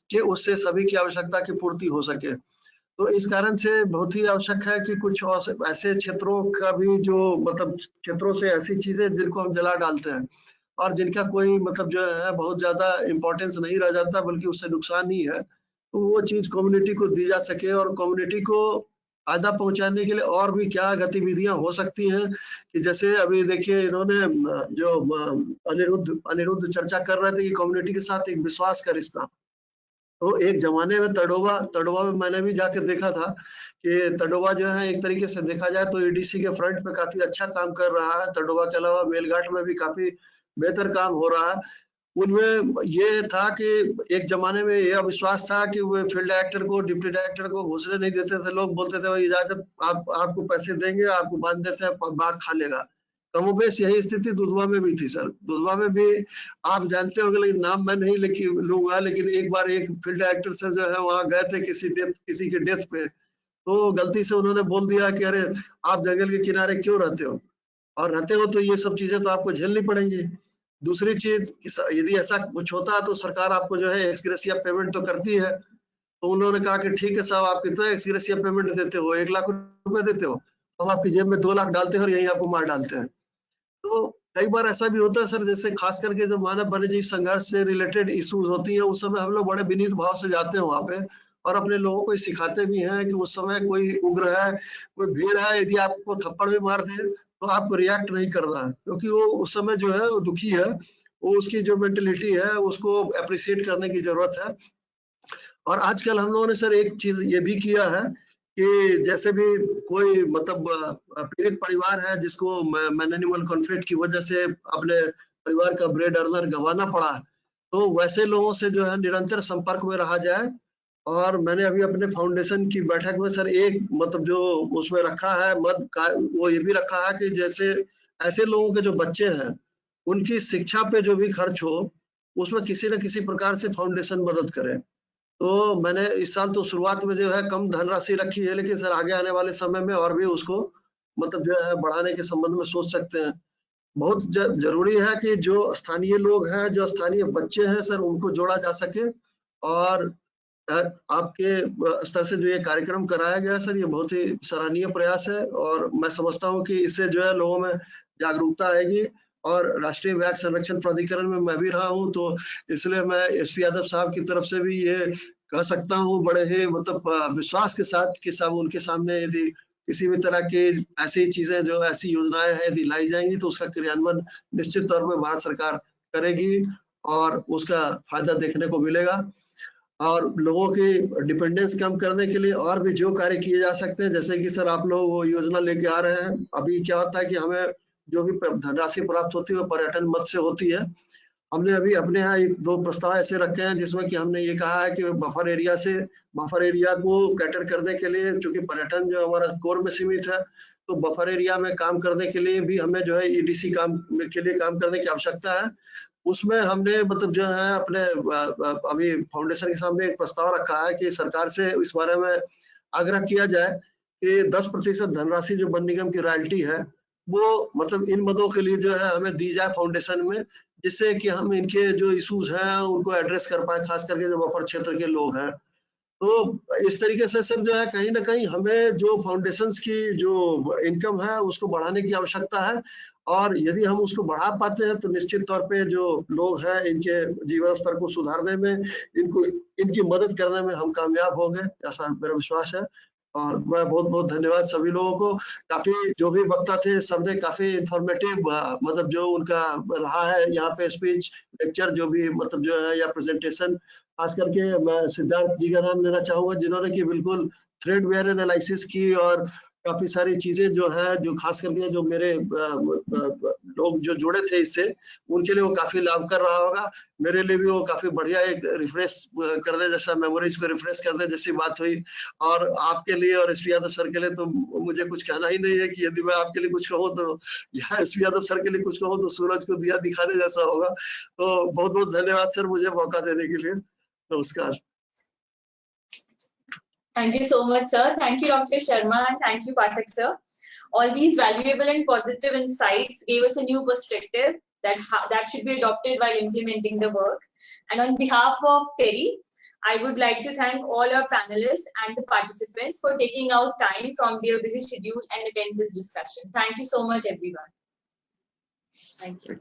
कि उससे सभी की आवश्यकता की पूर्ति हो सके। तो इस कारण से बहुत ही आवश्यक है कि कुछ ऐसे क्षेत्रों का भी जो मतलब क्षेत्रों से ऐसी चीजें जिनको हम जला डालते हैं और जिनका कोई मतलब जो है बहुत ज्यादा इम्पोर्टेंस नहीं रह जाता, बल्कि उससे नुकसान ही है, तो वो चीज कम्युनिटी को दी जा सके। और कम्युनिटी को फायदा पहुंचाने के लिए और भी क्या गतिविधियां हो सकती हैं, कि जैसे अभी देखिए इन्होंने जो अनिरुद्ध चर्चा कर रहे थे कि कम्युनिटी के साथ एक विश्वास का रिश्ता। तो एक जमाने में तड़ोवा में मैंने भी जाके देखा था कि तड़ोवा जो है एक तरीके से देखा जाए तो ईडीसी के फ्रंट पे काफी अच्छा काम कर रहा है। तड़ोवा के अलावा बेलघाट में भी काफी बेहतर काम हो रहा है। उनमें ये था कि एक जमाने में यह विश्वास था कि वो फील्ड डायरेक्टर को, डिप्टी डायरेक्टर को घुसने नहीं देते थे। लोग बोलते थे भाई इजाजत आपको पैसे देंगे, आपको बांध देते हैं, बाघ खा लेगा। कमोबेश यही स्थिति दुधवा में भी थी सर। दुधवा में भी आप जानते होंगे, लेकिन नाम मैं नहीं लूंगा, लेकिन एक बार एक फील्ड डायरेक्टर से जो है वहां गए थे किसी के डेथ पे, तो गलती से उन्होंने बोल दिया कि अरे आप जंगल के किनारे क्यों रहते हो, और रहते हो तो ये सब चीजें तो आपको झेलनी पड़ेंगी। दूसरी चीज, यदि ऐसा कुछ होता है तो सरकार आपको जो है एक्सग्रेसिया पेमेंट तो करती है। तो उन्होंने कहा कि ठीक है साहब, आप कितना एक्सग्रेसिया पेमेंट देते हो? 1 लाख रुपए देते हो, हम आपकी जेब में 2 लाख डालते हैं और यही आपको मार डालते हैं। तो कई बार ऐसा भी होता है सर, जैसे खास करके जब मानव वन्यजीव संघर्ष से रिलेटेड इश्यूज होती है, उस समय हम लोग बड़े विनीत भाव से जाते हैं वहां पे और अपने लोगों को सिखाते भी हैं कि उस समय कोई उग्र है, कोई भीड़ है, यदि आपको थप्पड़ भी मार दे तो आपको रिएक्ट नहीं करना है, क्योंकि वो उस समय जो है वो दुखी है, वो उसकी जो मेंटेलिटी है उसको अप्रिशिएट करने की जरूरत है। और आजकल हम लोगों ने सर एक चीज ये भी किया है कि जैसे भी कोई मतलब पीड़ित परिवार है जिसको मैन एनिमल कॉन्फ्लिक्ट की वजह से अपने परिवार का ब्रेड अर्नर गंवाना पड़ा, तो वैसे लोगों से जो है निरंतर संपर्क में रहा जाए। और मैंने अभी अपने फाउंडेशन की बैठक में सर एक मतलब जो उसमें रखा है वो ये भी रखा है कि जैसे ऐसे लोगों के जो बच्चे हैं उनकी शिक्षा पे जो भी खर्च हो उसमें किसी न किसी प्रकार से फाउंडेशन मदद करे। तो मैंने इस साल तो शुरुआत में जो है कम धनराशि रखी है, लेकिन सर आगे आने वाले समय में और भी उसको मतलब जो है बढ़ाने के संबंध में सोच सकते हैं। बहुत जरूरी है कि जो स्थानीय लोग हैं, जो स्थानीय बच्चे हैं सर, उनको जोड़ा जा सके। और आपके स्तर से जो ये कार्यक्रम कराया गया सर, ये बहुत ही सराहनीय प्रयास है और मैं समझता हूँ कि इससे जो है लोगों में जागरूकता आएगी। और राष्ट्रीय व्याघ्र संरक्षण प्राधिकरण में मैं भी रहा हूँ, तो इसलिए मैं एसपी यादव साहब की तरफ से भी ये कह सकता हूँ बड़े ही मतलब विश्वास के साथ कि सब उनके सामने यदि किसी भी तरह की ऐसी चीजें जो ऐसी योजनाएं हैं यदि लाई जाएंगी तो उसका क्रियान्वयन निश्चित तौर पर भारत सरकार करेगी और उसका फायदा देखने को मिलेगा। और लोगों की डिपेंडेंस कम करने के लिए और भी जो कार्य किए जा सकते हैं, जैसे कि सर आप लोग वो योजना लेके आ रहे हैं। अभी क्या होता है कि हमें जो भी धनराशि प्राप्त होती है वो पर्यटन मद से होती है। हमने अभी अपने यहाँ 1-2 प्रस्ताव ऐसे रखे हैं जिसमें कि हमने ये कहा है कि बफर एरिया को कैटर करने के लिए, चूंकि पर्यटन जो हमारा कोर में सीमित है, तो बफर एरिया में काम करने के लिए भी हमें जो है ईडीसी काम के लिए काम करने की आवश्यकता है। उसमें हमने मतलब जो है अपने अभी फाउंडेशन के सामने एक प्रस्ताव रखा है कि सरकार से इस बारे में आग्रह किया जाए कि 10% धनराशि जो वन निगम की रॉयल्टी है वो मतलब इन मदों के लिए जो है हमें दी जाए फाउंडेशन में, जिससे कि हम इनके जो इश्यूज हैं उनको एड्रेस कर पाए, खास करके जो बफर क्षेत्र के लोग हैं। तो इस तरीके से सर जो है कहीं ना कहीं हमें जो फाउंडेशंस की जो इनकम है उसको बढ़ाने की आवश्यकता है। और यदि हम उसको बढ़ा पाते हैं तो निश्चित तौर पे जो लोग हैं इनके जीवन स्तर को सुधारने में, इनकी मदद करने में हम कामयाब होंगे, ऐसा मेरा विश्वास है। और मैं बहुत बहुत धन्यवाद सभी लोगों को। काफी जो भी वक्ता थे सबने काफी इंफॉर्मेटिव मतलब जो उनका रहा है यहाँ पे स्पीच, लेक्चर जो भी मतलब जो है या प्रेजेंटेशन, खास करके मैं सिद्धार्थ जी का नाम लेना चाहूंगा जिन्होंने कि बिल्कुल थ्रेडवेयर एनालिसिस की और काफी सारी चीजें जो है जो खास करके जो मेरे लोग जो जुड़े थे इससे उनके लिए वो काफी लाभ कर रहा होगा। मेरे लिए भी वो काफी बढ़िया एक रिफ्रेश करने जैसा, मेमोरीज को रिफ्रेश करने जैसी बात हुई। और आपके लिए और एसपी यादव सर के लिए तो मुझे कुछ कहना ही नहीं है कि यदि मैं आपके लिए कुछ कहूँ तो या एसपी यादव सर के लिए कुछ कहूँ तो सूरज को दिया दिखाने जैसा होगा। तो बहुत बहुत धन्यवाद सर मुझे मौका देने के लिए। नमस्कार। Thank you so much, sir. Thank you, Dr. Sharma, and thank you, Pathak, sir. All these valuable and positive insights gave us a new perspective that should be adopted while implementing the work. And on behalf of TERI, I would like to thank all our panelists and the participants for taking out time from their busy schedule and attend this discussion. Thank you so much, everyone. Thank you.